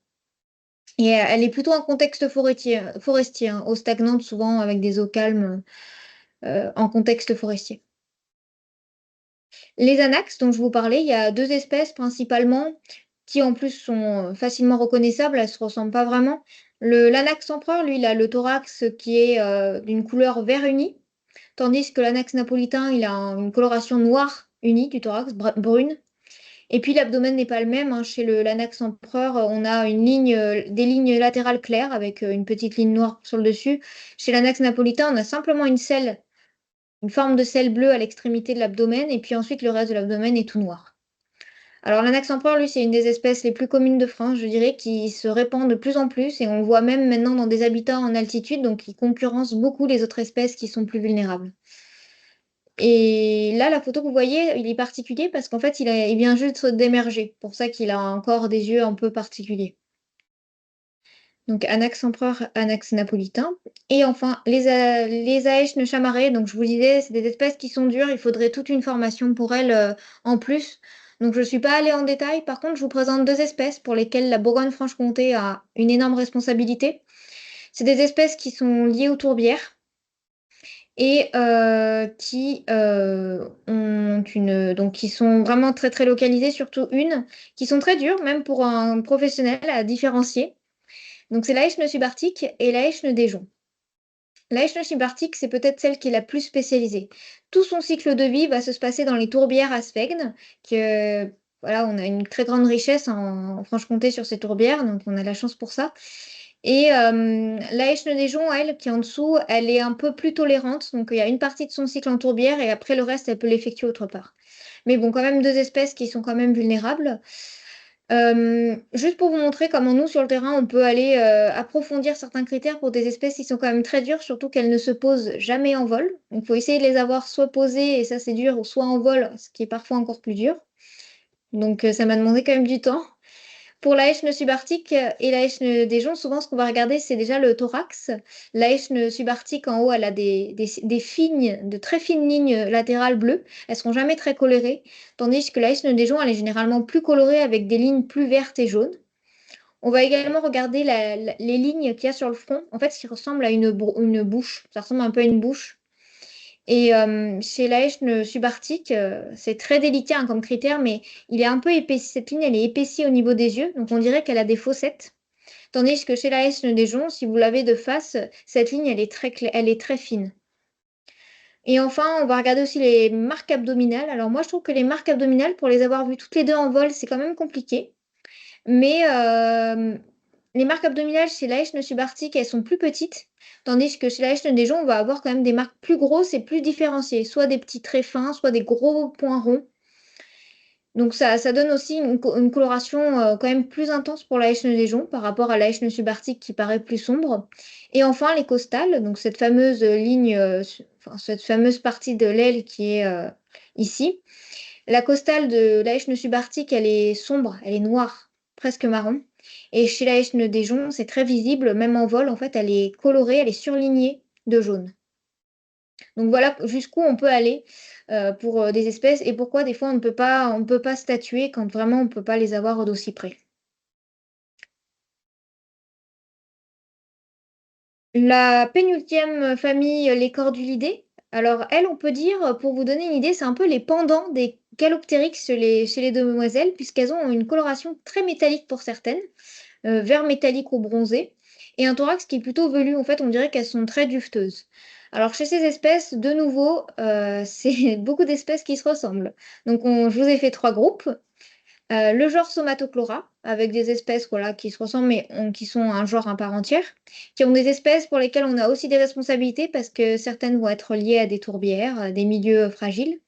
Et elle est plutôt en contexte forestier, eau stagnante souvent avec des eaux calmes en contexte forestier. Les anax dont je vous parlais, il y a deux espèces principalement qui en plus sont facilement reconnaissables, elles ne se ressemblent pas vraiment. L'anax empereur, lui, il a le thorax qui est d'une couleur vert uni, tandis que l'anax napolitain, il a une coloration noire unie du thorax, brune. Et puis l'abdomen n'est pas le même. Chez l'anax empereur, on a des lignes latérales claires avec une petite ligne noire sur le dessus. Chez l'anax napolitain, on a simplement une forme de selle bleue à l'extrémité de l'abdomen, et puis ensuite le reste de l'abdomen est tout noir. Alors l'anax empereur, lui, c'est une des espèces les plus communes de France, je dirais, qui se répand de plus en plus, et on le voit même maintenant dans des habitats en altitude, donc qui concurrence beaucoup les autres espèces qui sont plus vulnérables. Et là, la photo que vous voyez, il est particulier parce qu'en fait, il vient juste d'émerger, pour ça qu'il a encore des yeux un peu particuliers. Donc anax empereur, anax napolitain. Et enfin, les aèchnes chamarrées, donc je vous disais, c'est des espèces qui sont dures, il faudrait toute une formation pour elles en plus. Donc je ne suis pas allée en détail. Par contre, je vous présente deux espèces pour lesquelles la Bourgogne-Franche-Comté a une énorme responsabilité. C'est des espèces qui sont liées aux tourbières et qui sont vraiment très localisées, surtout une, qui sont très dures, même pour un professionnel à différencier. Donc, c'est l'Aèchne subarctique et l'Aèchne des joncs. L'Aèchne subarctique, c'est peut-être celle qui est la plus spécialisée. Tout son cycle de vie va se passer dans les tourbières à Sphègne, que voilà, on a une très grande richesse en Franche-Comté sur ces tourbières, donc on a la chance pour ça. Et l'Aèchne des joncs, elle, qui est en dessous, elle est un peu plus tolérante, donc il y a une partie de son cycle en tourbière et après le reste, elle peut l'effectuer autre part. Mais bon, quand même deux espèces qui sont quand même vulnérables. Juste pour vous montrer comment nous, sur le terrain, on peut aller approfondir certains critères pour des espèces qui sont quand même très dures, surtout qu'elles ne se posent jamais en vol. Donc, il faut essayer de les avoir soit posées, et ça c'est dur, ou soit en vol, ce qui est parfois encore plus dur. Donc, ça m'a demandé quand même du temps. Pour la Aèchne subarctique et la Aèchne des joncs, souvent ce qu'on va regarder, c'est déjà le thorax. La Aèchne subarctique, en haut, elle a de très fines lignes latérales bleues. Elles ne seront jamais très colorées, tandis que la Aèchne des joncs, elle est généralement plus colorée avec des lignes plus vertes et jaunes. On va également regarder les lignes qu'il y a sur le front. En fait, ce qui ressemble à une bouche. Ça ressemble un peu à une bouche. Et chez l'Aèchne subarctique, c'est très délicat comme critère, mais il est un peu épaissi. Cette ligne, elle est épaissie au niveau des yeux, donc on dirait qu'elle a des fossettes. Tandis que chez l'Aèchne des joncs, si vous l'avez de face, cette ligne, elle est très fine. Et enfin, on va regarder aussi les marques abdominales. Alors moi, je trouve que les marques abdominales, pour les avoir vues toutes les deux en vol, c'est quand même compliqué. Mais les marques abdominales chez l'Aèchne subarctique, elles sont plus petites, tandis que chez l'Aèchne des joncs, on va avoir quand même des marques plus grosses et plus différenciées, soit des petits traits fins, soit des gros points ronds. Donc ça donne aussi une coloration quand même plus intense pour la Hèche des joncs par rapport à la Hèche subarctique qui paraît plus sombre. Et enfin les costales, donc cette fameuse ligne, enfin, cette fameuse partie de l'aile qui est ici. La costale de la Hèche subarctique, elle est sombre, elle est noire, presque marron. Et chez la Hèche des joncs, c'est très visible, même en vol, en fait, elle est colorée, elle est surlignée de jaune. Donc voilà jusqu'où on peut aller pour des espèces et pourquoi des fois on ne peut pas statuer quand vraiment on ne peut pas les avoir d'aussi près. La pénultième famille, les Cordulidés. Alors elles, on peut dire, pour vous donner une idée, c'est un peu les pendants des Caloptérix chez les demoiselles, puisqu'elles ont une coloration très métallique pour certaines, vert métallique ou bronzé, et un thorax qui est plutôt velu. En fait, on dirait qu'elles sont très duveteuses. Alors chez ces espèces, de nouveau, c'est beaucoup d'espèces qui se ressemblent. Donc je vous ai fait trois groupes. Le genre Somatochlora, avec des espèces voilà, qui se ressemblent, mais qui sont un genre à part entière, qui ont des espèces pour lesquelles on a aussi des responsabilités parce que certaines vont être liées à des tourbières, à des milieux fragiles.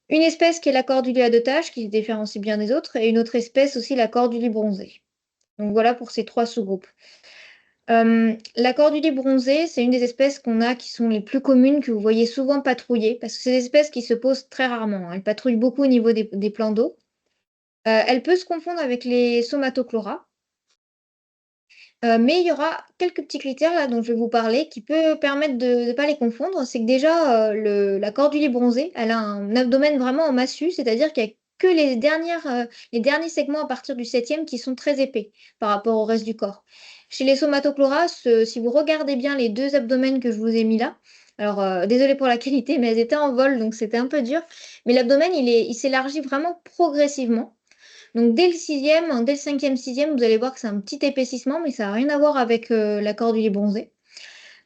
Une espèce qui est la corduli à deux taches, qui se différencie bien des autres, et une autre espèce aussi, la corduli bronzée. Donc voilà pour ces trois sous-groupes. La corduli bronzée, c'est une des espèces qu'on a qui sont les plus communes, que vous voyez souvent patrouiller, parce que c'est des espèces qui se posent très rarement, hein. Elles patrouillent beaucoup au niveau des plans d'eau. Elle peut se confondre avec les Somatochlora, mais il y aura quelques petits critères là dont je vais vous parler qui peut permettre de ne pas les confondre. C'est que déjà, la corduli bronzée, elle a un abdomen vraiment en massue, c'est-à-dire qu'il y a que les derniers segments à partir du septième qui sont très épais par rapport au reste du corps. Chez les Somatochlora, si vous regardez bien les deux abdomens que je vous ai mis là, alors désolée pour la qualité, mais elles étaient en vol, donc c'était un peu dur, mais l'abdomen, il s'élargit vraiment progressivement. Donc dès le sixième, dès le cinquième, sixième, vous allez voir que c'est un petit épaississement, mais ça n'a rien à voir avec la corduli bronzée.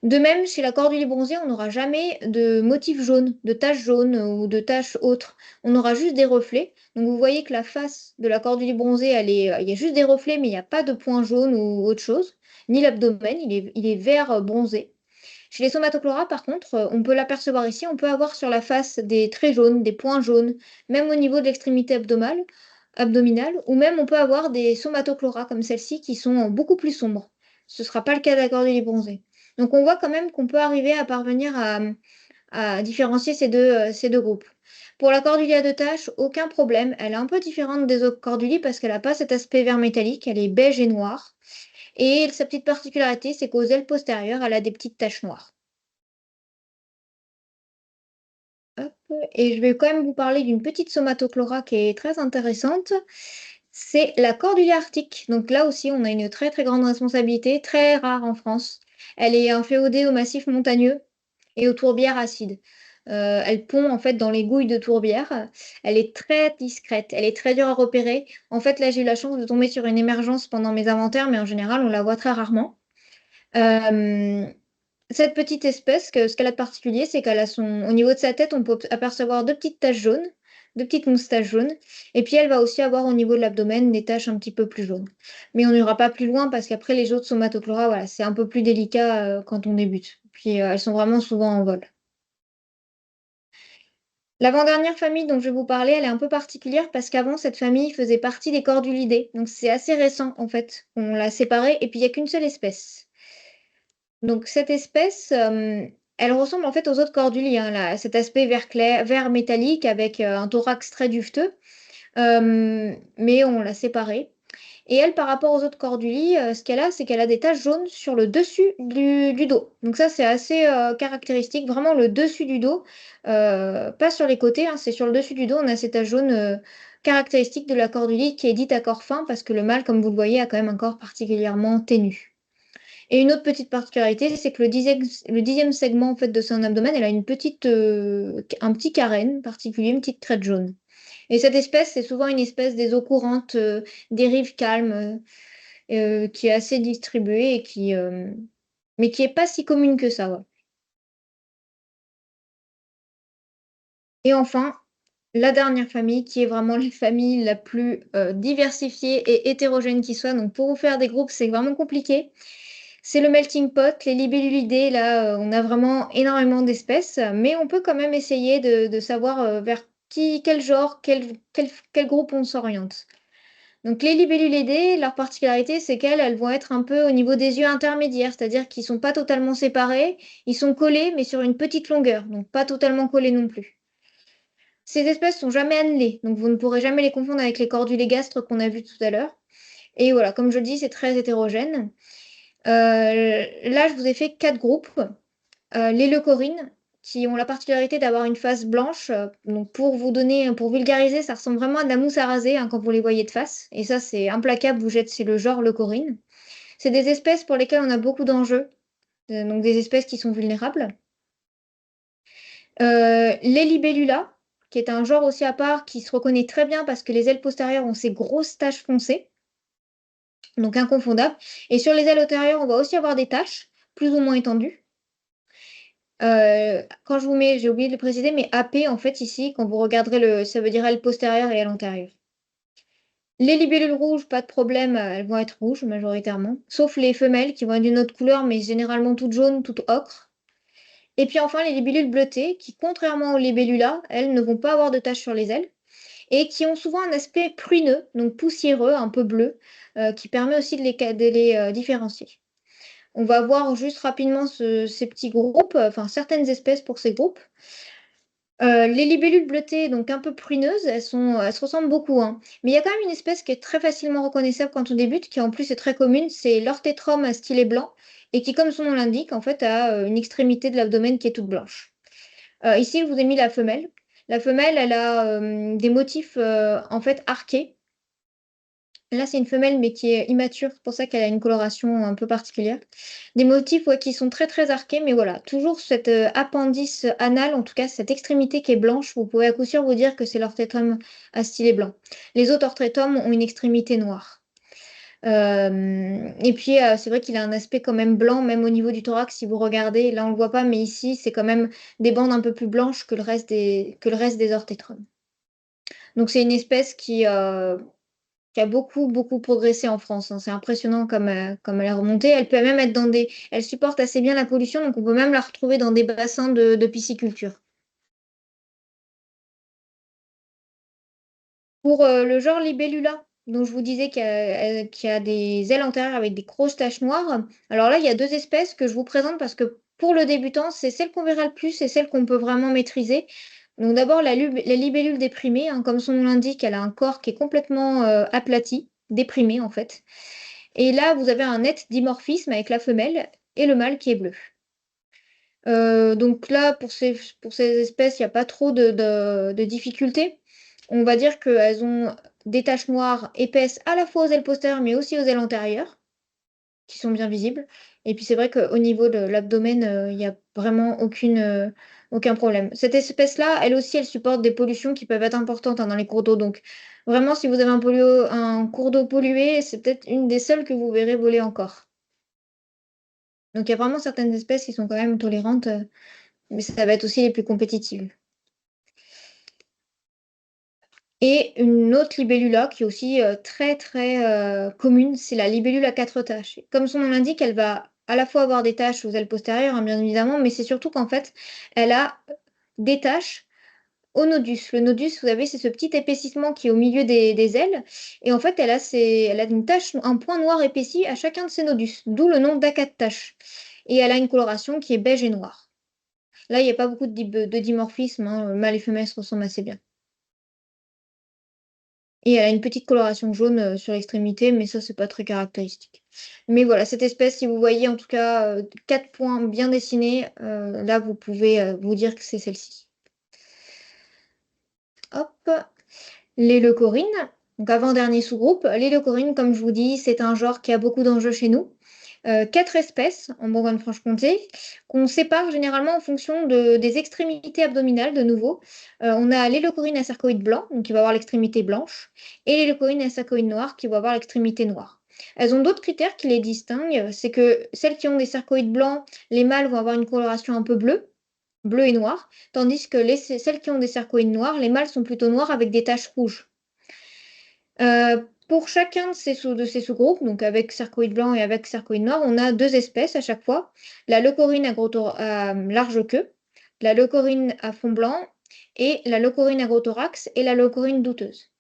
De même, chez la corduli bronzée, on n'aura jamais de motif jaune, de taches jaunes ou de taches autres. On aura juste des reflets. Donc vous voyez que la face de la corduli bronzée, il y a juste des reflets, mais il n'y a pas de points jaunes ou autre chose. Ni l'abdomen, il est vert bronzé. Chez les Somatochlora, par contre, on peut l'apercevoir ici, on peut avoir sur la face des traits jaunes, des points jaunes, même au niveau de l'extrémité abdominale, ou même on peut avoir des Somatochlora comme celle-ci qui sont beaucoup plus sombres. Ce ne sera pas le cas de la cordillère bronzée. Donc on voit quand même qu'on peut arriver à parvenir à différencier ces deux groupes. Pour la cordulia de tache, aucun problème. Elle est un peu différente des autres cordulies parce qu'elle n'a pas cet aspect vert métallique, elle est beige et noire. Et sa petite particularité, c'est qu'aux ailes postérieures, elle a des petites taches noires. Hop. Et je vais quand même vous parler d'une petite somatochlora qui est très intéressante. C'est la cordula arctique. Donc là aussi, on a une très très grande responsabilité, très rare en France. Elle est inféodée aux massifs montagneux et aux tourbières acides. Elle pond en fait dans les gouilles de tourbières. Elle est très discrète, elle est très dure à repérer. En fait, là, j'ai eu la chance de tomber sur une émergence pendant mes inventaires, mais en général, on la voit très rarement. Euh, Cette petite espèce, ce qu'elle a de particulier, c'est qu'elle a au niveau de sa tête, on peut apercevoir deux petites taches jaunes, deux petites moustaches jaunes, et puis elle va aussi avoir au niveau de l'abdomen des taches un petit peu plus jaunes. Mais on n'ira pas plus loin parce qu'après les autres somatochlora, voilà, c'est un peu plus délicat quand on débute. Puis elles sont vraiment souvent en vol. L'avant-dernière famille dont je vais vous parler, elle est un peu particulière parce qu'avant, cette famille faisait partie des Cordulidés. Donc c'est assez récent en fait. On l'a séparée et puis il n'y a qu'une seule espèce. Donc cette espèce, elle ressemble en fait aux autres corduliers, hein, cet aspect vert clair, vert métallique avec un thorax très duveteux, mais on l'a séparée. Et elle, par rapport aux autres corduliers, ce qu'elle a, c'est qu'elle a des taches jaunes sur le dessus du dos. Donc ça, c'est assez caractéristique, vraiment le dessus du dos, pas sur les côtés, hein, c'est sur le dessus du dos, on a ces taches jaunes caractéristiques de la cordulite qui est dite à corps fin parce que le mâle, comme vous le voyez, a quand même un corps particulièrement ténu. Et une autre petite particularité, c'est que le dixième segment en fait, de son abdomen, elle a un petit carène particulier, une petite crête jaune. Et cette espèce, c'est souvent une espèce des eaux courantes, des rives calmes, qui est assez distribuée mais qui n'est pas si commune que ça. Ouais. Et enfin, la dernière famille, qui est vraiment la famille la plus diversifiée et hétérogène qui soit. Donc pour vous faire des groupes, c'est vraiment compliqué. C'est le melting pot, les libellulidés, là, on a vraiment énormément d'espèces, mais on peut quand même essayer de savoir vers quel genre, quel groupe on s'oriente. Donc les libellules aidées, leur particularité, c'est qu'elles vont être un peu au niveau des yeux intermédiaires, c'est-à-dire qu'ils ne sont pas totalement séparés, ils sont collés, mais sur une petite longueur, donc pas totalement collés non plus. Ces espèces sont jamais annelées, donc vous ne pourrez jamais les confondre avec les cordulégastres qu'on a vus tout à l'heure. Et voilà, comme je le dis, c'est très hétérogène. Là, je vous ai fait 4 groupes. Les leucorrhines, qui ont la particularité d'avoir une face blanche. Donc pour vous donner, pour vulgariser, ça ressemble vraiment à de la mousse à raser hein, quand vous les voyez de face. Et ça, c'est implacable, vous êtes, c'est le genre leucorrhine. C'est des espèces pour lesquelles on a beaucoup d'enjeux, donc des espèces qui sont vulnérables. Les libellula, qui est un genre aussi à part, qui se reconnaît très bien parce que les ailes postérieures ont ces grosses taches foncées, donc inconfondables. Et sur les ailes antérieures, on va aussi avoir des taches, plus ou moins étendues. Quand je vous mets, j'ai oublié de le préciser, mais AP, en fait, ici, quand vous regarderez ça veut dire aile postérieure et aile antérieure. Les libellules rouges, pas de problème, elles vont être rouges majoritairement, sauf les femelles qui vont être d'une autre couleur, mais généralement toutes jaunes, toutes ocre. Et puis enfin, les libellules bleutées, qui, contrairement aux libellula, elles ne vont pas avoir de taches sur les ailes, et qui ont souvent un aspect pruneux, donc poussiéreux, un peu bleu, qui permet aussi de les différencier. On va voir juste rapidement ces petits groupes, enfin certaines espèces pour ces groupes. Les libellules bleutées, donc un peu pruneuses, elles se ressemblent beaucoup, hein. Mais il y a quand même une espèce qui est très facilement reconnaissable quand on débute, qui en plus est très commune, c'est l'orthétrum à stylet blanc, et qui, comme son nom l'indique, en fait, a une extrémité de l'abdomen qui est toute blanche. Ici, je vous ai mis la femelle. La femelle, elle a des motifs en fait arqués. Là, c'est une femelle, mais qui est immature, c'est pour ça qu'elle a une coloration un peu particulière. Des motifs ouais, qui sont très très arqués, mais voilà, toujours cet appendice anal, en tout cas cette extrémité qui est blanche, vous pouvez à coup sûr vous dire que c'est l'orthétum à stylet blanc. Les autres orthétums ont une extrémité noire. Et puis, c'est vrai qu'il a un aspect quand même blanc, même au niveau du thorax, si vous regardez. Là, on ne le voit pas, mais ici, c'est quand même des bandes un peu plus blanches que le reste des orthétrums. Donc, c'est une espèce qui a beaucoup, beaucoup progressé en France, hein. C'est impressionnant comme elle a remonté. Elle peut même être Elle supporte assez bien la pollution, donc on peut même la retrouver dans des bassins de pisciculture. Pour le genre Libellula, dont je vous disais qu'il y a des ailes antérieures avec des grosses taches noires, alors là, il y a deux espèces que je vous présente parce que pour le débutant, c'est celle qu'on verra le plus et celle qu'on peut vraiment maîtriser. Donc d'abord, la libellule déprimée, hein, comme son nom l'indique, elle a un corps qui est complètement aplati, déprimé en fait. Et là, vous avez un net dimorphisme avec la femelle et le mâle qui est bleu. Donc là, pour ces espèces, il n'y a pas trop de difficultés. On va dire qu'elles ont des taches noires épaisses à la fois aux ailes postérieures, mais aussi aux ailes antérieures, qui sont bien visibles. Et puis c'est vrai qu'au niveau de l'abdomen, il n'y a vraiment aucun problème. Cette espèce-là, elle aussi, elle supporte des pollutions qui peuvent être importantes hein, dans les cours d'eau. Donc vraiment, si vous avez un cours d'eau pollué, c'est peut-être une des seules que vous verrez voler encore. Donc il y a vraiment certaines espèces qui sont quand même tolérantes, mais ça va être aussi les plus compétitives. Et une autre libellula qui est aussi très très commune, c'est la libellule à quatre taches. Comme son nom l'indique, elle va à la fois avoir des taches aux ailes postérieures, hein, bien évidemment, mais c'est surtout qu'en fait, elle a des taches au nodus. Le nodus, vous savez, c'est ce petit épaississement qui est au milieu des ailes. Et en fait, elle a une tache, un point noir épaissi à chacun de ses nodus, d'où le nom d'A4 taches. Et elle a une coloration qui est beige et noire. Là, il n'y a pas beaucoup de dimorphisme, hein, mâle et femelle se ressemblent assez bien. Et elle a une petite coloration jaune sur l'extrémité, mais ça, c'est pas très caractéristique. Mais voilà, cette espèce, si vous voyez en tout cas 4 points bien dessinés, là, vous pouvez vous dire que c'est celle-ci. Hop, les leucorrhines. Donc avant-dernier sous-groupe, les leucorrhines, comme je vous dis, c'est un genre qui a beaucoup d'enjeux chez nous. 4 espèces en Bourgogne-Franche-Comté qu'on sépare généralement en fonction des extrémités abdominales de nouveau. On a les leucorrhines à cercoïde blanc, donc qui va avoir l'extrémité blanche, et les leucorrhines à cercoïde noir qui vont avoir l'extrémité noire. Elles ont d'autres critères qui les distinguent, c'est que celles qui ont des cercoïdes blancs, les mâles vont avoir une coloration un peu bleue, bleu et noir, tandis que celles qui ont des cercoïdes noirs, les mâles sont plutôt noirs avec des taches rouges. Pour chacun de ces sous-groupes, donc avec cercoïde blanc et avec cercoïde noir, on a deux espèces à chaque fois. La leucorrhine à large queue, la leucorrhine à fond blanc et la leucorrhine agrothorax et la leucorrhine douteuse.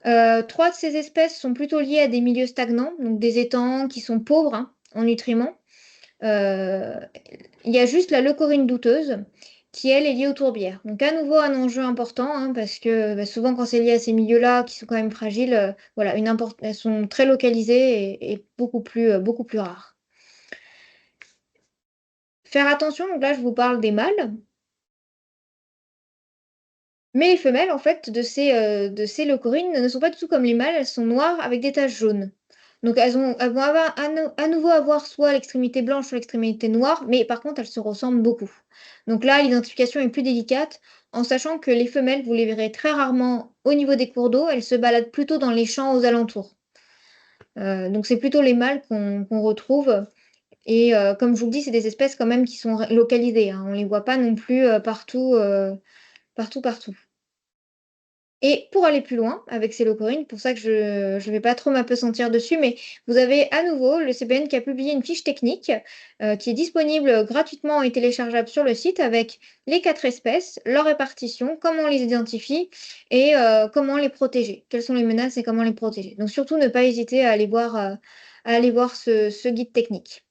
Trois de ces espèces sont plutôt liées à des milieux stagnants, donc des étangs qui sont pauvres en nutriments. Euh, il y a juste la leucorrhine douteuse qui, elle, est liée aux tourbières. Donc, à nouveau, un enjeu important parce que souvent, quand c'est lié à ces milieux-là qui sont quand même fragiles, voilà, elles sont très localisées et beaucoup plus rares. Faire attention, donc là, je vous parle des mâles. Mais les femelles, en fait, de ces leucorrhines ne sont pas du tout comme les mâles, elles sont noires avec des taches jaunes. Donc elles vont avoir à nouveau avoir soit l'extrémité blanche, soit l'extrémité noire, mais par contre, elles se ressemblent beaucoup. Donc là, l'identification est plus délicate, en sachant que les femelles, vous les verrez très rarement au niveau des cours d'eau, elles se baladent plutôt dans les champs aux alentours. Donc c'est plutôt les mâles qu'on retrouve. Et comme je vous le dis, c'est des espèces quand même qui sont localisées, hein. On ne les voit pas non plus partout. Et pour aller plus loin avec ces leucorrhines, pour ça que je ne vais pas trop m'appesantir dessus, mais vous avez à nouveau le CBN qui a publié une fiche technique qui est disponible gratuitement et téléchargeable sur le site avec les 4 espèces, leur répartition, comment on les identifie et comment les protéger, quelles sont les menaces et comment les protéger. Donc surtout ne pas hésiter à aller voir ce guide technique.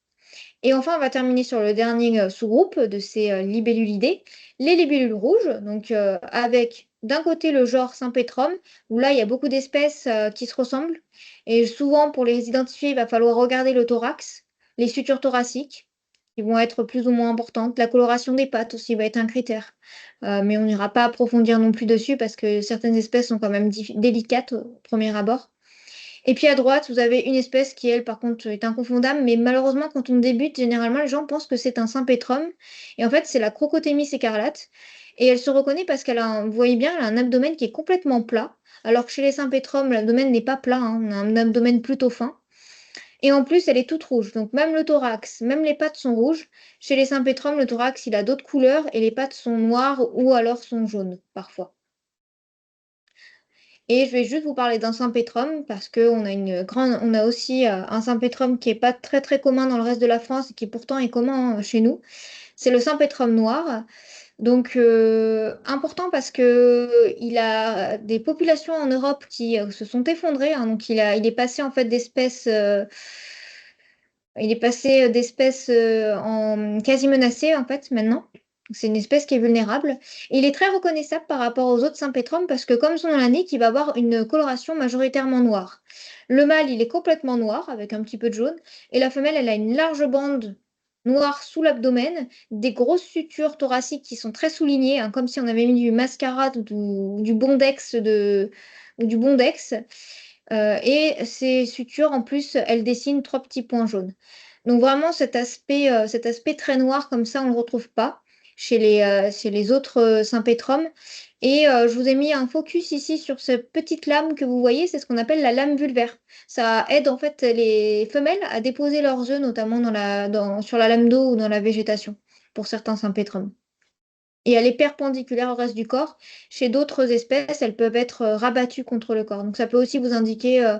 Et enfin, on va terminer sur le dernier sous-groupe de ces libellulidés, les libellules rouges, donc avec d'un côté le genre Sympétrum, où là il y a beaucoup d'espèces qui se ressemblent. Et souvent, pour les identifier, il va falloir regarder le thorax, les sutures thoraciques, qui vont être plus ou moins importantes. La coloration des pattes aussi va être un critère. Mais on n'ira pas approfondir non plus dessus parce que certaines espèces sont quand même délicates au premier abord. Et puis à droite, vous avez une espèce qui, elle, par contre, est inconfondable, mais malheureusement, quand on débute, généralement, les gens pensent que c'est un Sympétrum. Et en fait, c'est la Crocothémis écarlate. Et elle se reconnaît parce vous voyez bien, elle a un abdomen qui est complètement plat, alors que chez les Sympétrums, l'abdomen n'est pas plat, hein, on a un abdomen plutôt fin. Et en plus, elle est toute rouge. Donc même le thorax, même les pattes sont rouges. Chez les Sympétrums, le thorax, il a d'autres couleurs et les pattes sont noires ou alors sont jaunes, parfois. Et je vais juste vous parler d'un Sympétrum parce qu'on a on a aussi un Sympétrum qui n'est pas très très commun dans le reste de la France et qui pourtant est commun chez nous. C'est le Sympétrum noir. Donc important parce que il a des populations en Europe qui se sont effondrées, hein. Donc il est passé en fait d'espèces en quasi menacées en fait maintenant. C'est une espèce qui est vulnérable. Et il est très reconnaissable par rapport aux autres Sympétrums parce que, comme son nom l'indique, il va avoir une coloration majoritairement noire. Le mâle, il est complètement noir avec un petit peu de jaune. Et la femelle, elle a une large bande noire sous l'abdomen, des grosses sutures thoraciques qui sont très soulignées, hein, comme si on avait mis du mascara ou du bondex ou du bondex. Et ces sutures, en plus, elles dessinent trois petits points jaunes. Donc vraiment, cet aspect très noir comme ça, on ne le retrouve pas chez les autres Sympétrums. Et je vous ai mis un focus ici sur cette petite lame que vous voyez, c'est ce qu'on appelle la lame vulvaire. Ça aide en fait les femelles à déposer leurs œufs, notamment sur la lame d'eau ou dans la végétation, pour certains Sympétrums. Et elle est perpendiculaire au reste du corps. Chez d'autres espèces, elles peuvent être rabattues contre le corps. Donc ça peut aussi vous indiquer,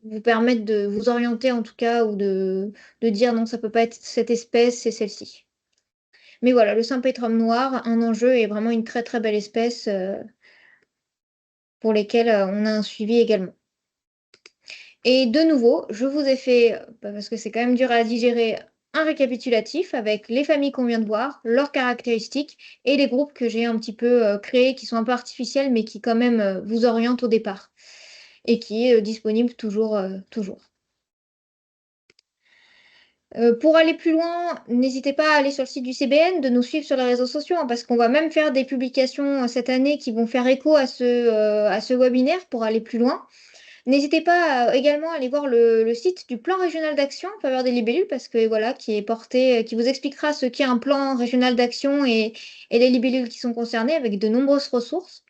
vous permettre de vous orienter en tout cas, ou de dire non, ça peut pas être cette espèce, c'est celle-ci. Mais voilà, le Sympétrum noir, un enjeu et vraiment une très très belle espèce pour lesquelles on a un suivi également. Et de nouveau, je vous ai fait, parce que c'est quand même dur à digérer, un récapitulatif avec les familles qu'on vient de voir, leurs caractéristiques et les groupes que j'ai un petit peu créés qui sont un peu artificiels mais qui quand même vous orientent au départ et qui est disponible toujours. Pour aller plus loin, n'hésitez pas à aller sur le site du CBN, de nous suivre sur les réseaux sociaux, hein, parce qu'on va même faire des publications cette année qui vont faire écho à ce webinaire pour aller plus loin. N'hésitez pas également à aller voir le site du plan régional d'action en faveur des libellules, parce que voilà, qui est porté, qui vous expliquera ce qu'est un plan régional d'action et les libellules qui sont concernées avec de nombreuses ressources.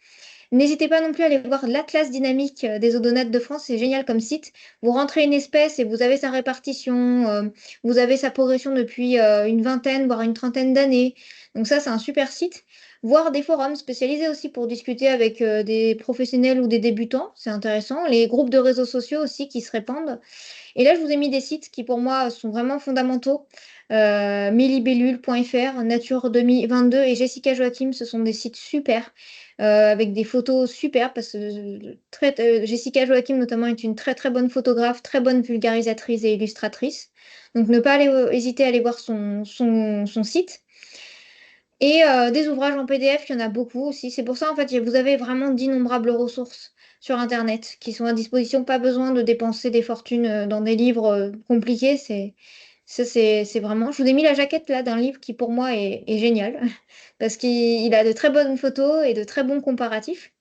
N'hésitez pas non plus à aller voir l'Atlas dynamique des odonates de France, c'est génial comme site. Vous rentrez une espèce et vous avez sa répartition, vous avez sa progression depuis une vingtaine, voire une trentaine d'années. Donc ça, c'est un super site. Voir des forums spécialisés aussi pour discuter avec des professionnels ou des débutants, c'est intéressant. Les groupes de réseaux sociaux aussi qui se répandent. Et là, je vous ai mis des sites qui, pour moi, sont vraiment fondamentaux. Melibellule.fr, Nature 2022 et Jessica Joachim, ce sont des sites super, avec des photos super, parce que Jessica Joachim, notamment, est une très, très bonne photographe, très bonne vulgarisatrice et illustratrice. Donc, ne pas hésiter à aller voir son site. Et des ouvrages en PDF, il y en a beaucoup aussi. C'est pour ça, en fait, vous avez vraiment d'innombrables ressources sur Internet qui sont à disposition. Pas besoin de dépenser des fortunes dans des livres compliqués. C'est vraiment. Je vous ai mis la jaquette là d'un livre qui, pour moi, est génial parce qu'il a de très bonnes photos et de très bons comparatifs.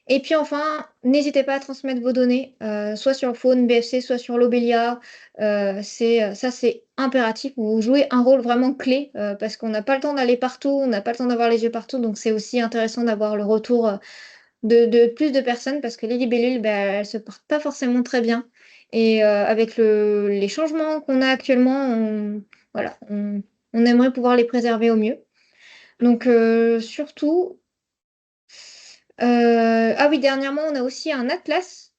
Et puis enfin, n'hésitez pas à transmettre vos données, soit sur le Faune BFC, soit sur l'Obelia. Ça, c'est impératif. Vous jouez un rôle vraiment clé parce qu'on n'a pas le temps d'aller partout, on n'a pas le temps d'avoir les yeux partout. Donc, c'est aussi intéressant d'avoir le retour de plus de personnes parce que les libellules, ben, elles se portent pas forcément très bien. Et avec les changements qu'on a actuellement, voilà, on aimerait pouvoir les préserver au mieux. Donc, surtout. Ah oui, dernièrement, on a aussi un atlas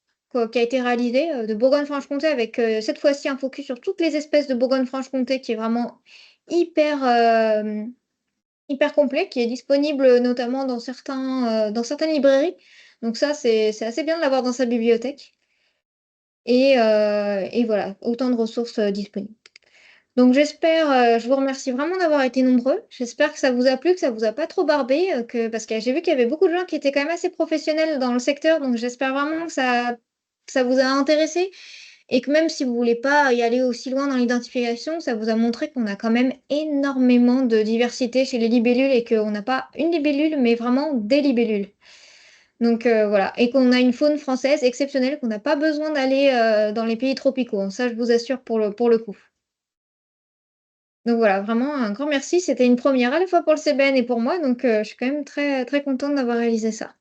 qui a été réalisé de Bourgogne-Franche-Comté avec cette fois-ci un focus sur toutes les espèces de Bourgogne-Franche-Comté qui est vraiment hyper, hyper complet, qui est disponible notamment dans certaines librairies. Donc ça, c'est assez bien de l'avoir dans sa bibliothèque. Et voilà, autant de ressources disponibles. Donc j'espère, je vous remercie vraiment d'avoir été nombreux. J'espère que ça vous a plu, que ça vous a pas trop barbé, parce que j'ai vu qu'il y avait beaucoup de gens qui étaient quand même assez professionnels dans le secteur, donc j'espère vraiment que ça vous a intéressé et que même si vous voulez pas y aller aussi loin dans l'identification, ça vous a montré qu'on a quand même énormément de diversité chez les libellules et qu'on n'a pas une libellule, mais vraiment des libellules. Donc voilà, et qu'on a une faune française exceptionnelle, qu'on n'a pas besoin d'aller dans les pays tropicaux, hein. Ça, je vous assure pour le coup. Donc voilà, vraiment un grand merci. C'était une première à la fois pour le CBN et pour moi, donc je suis quand même très, très contente d'avoir réalisé ça.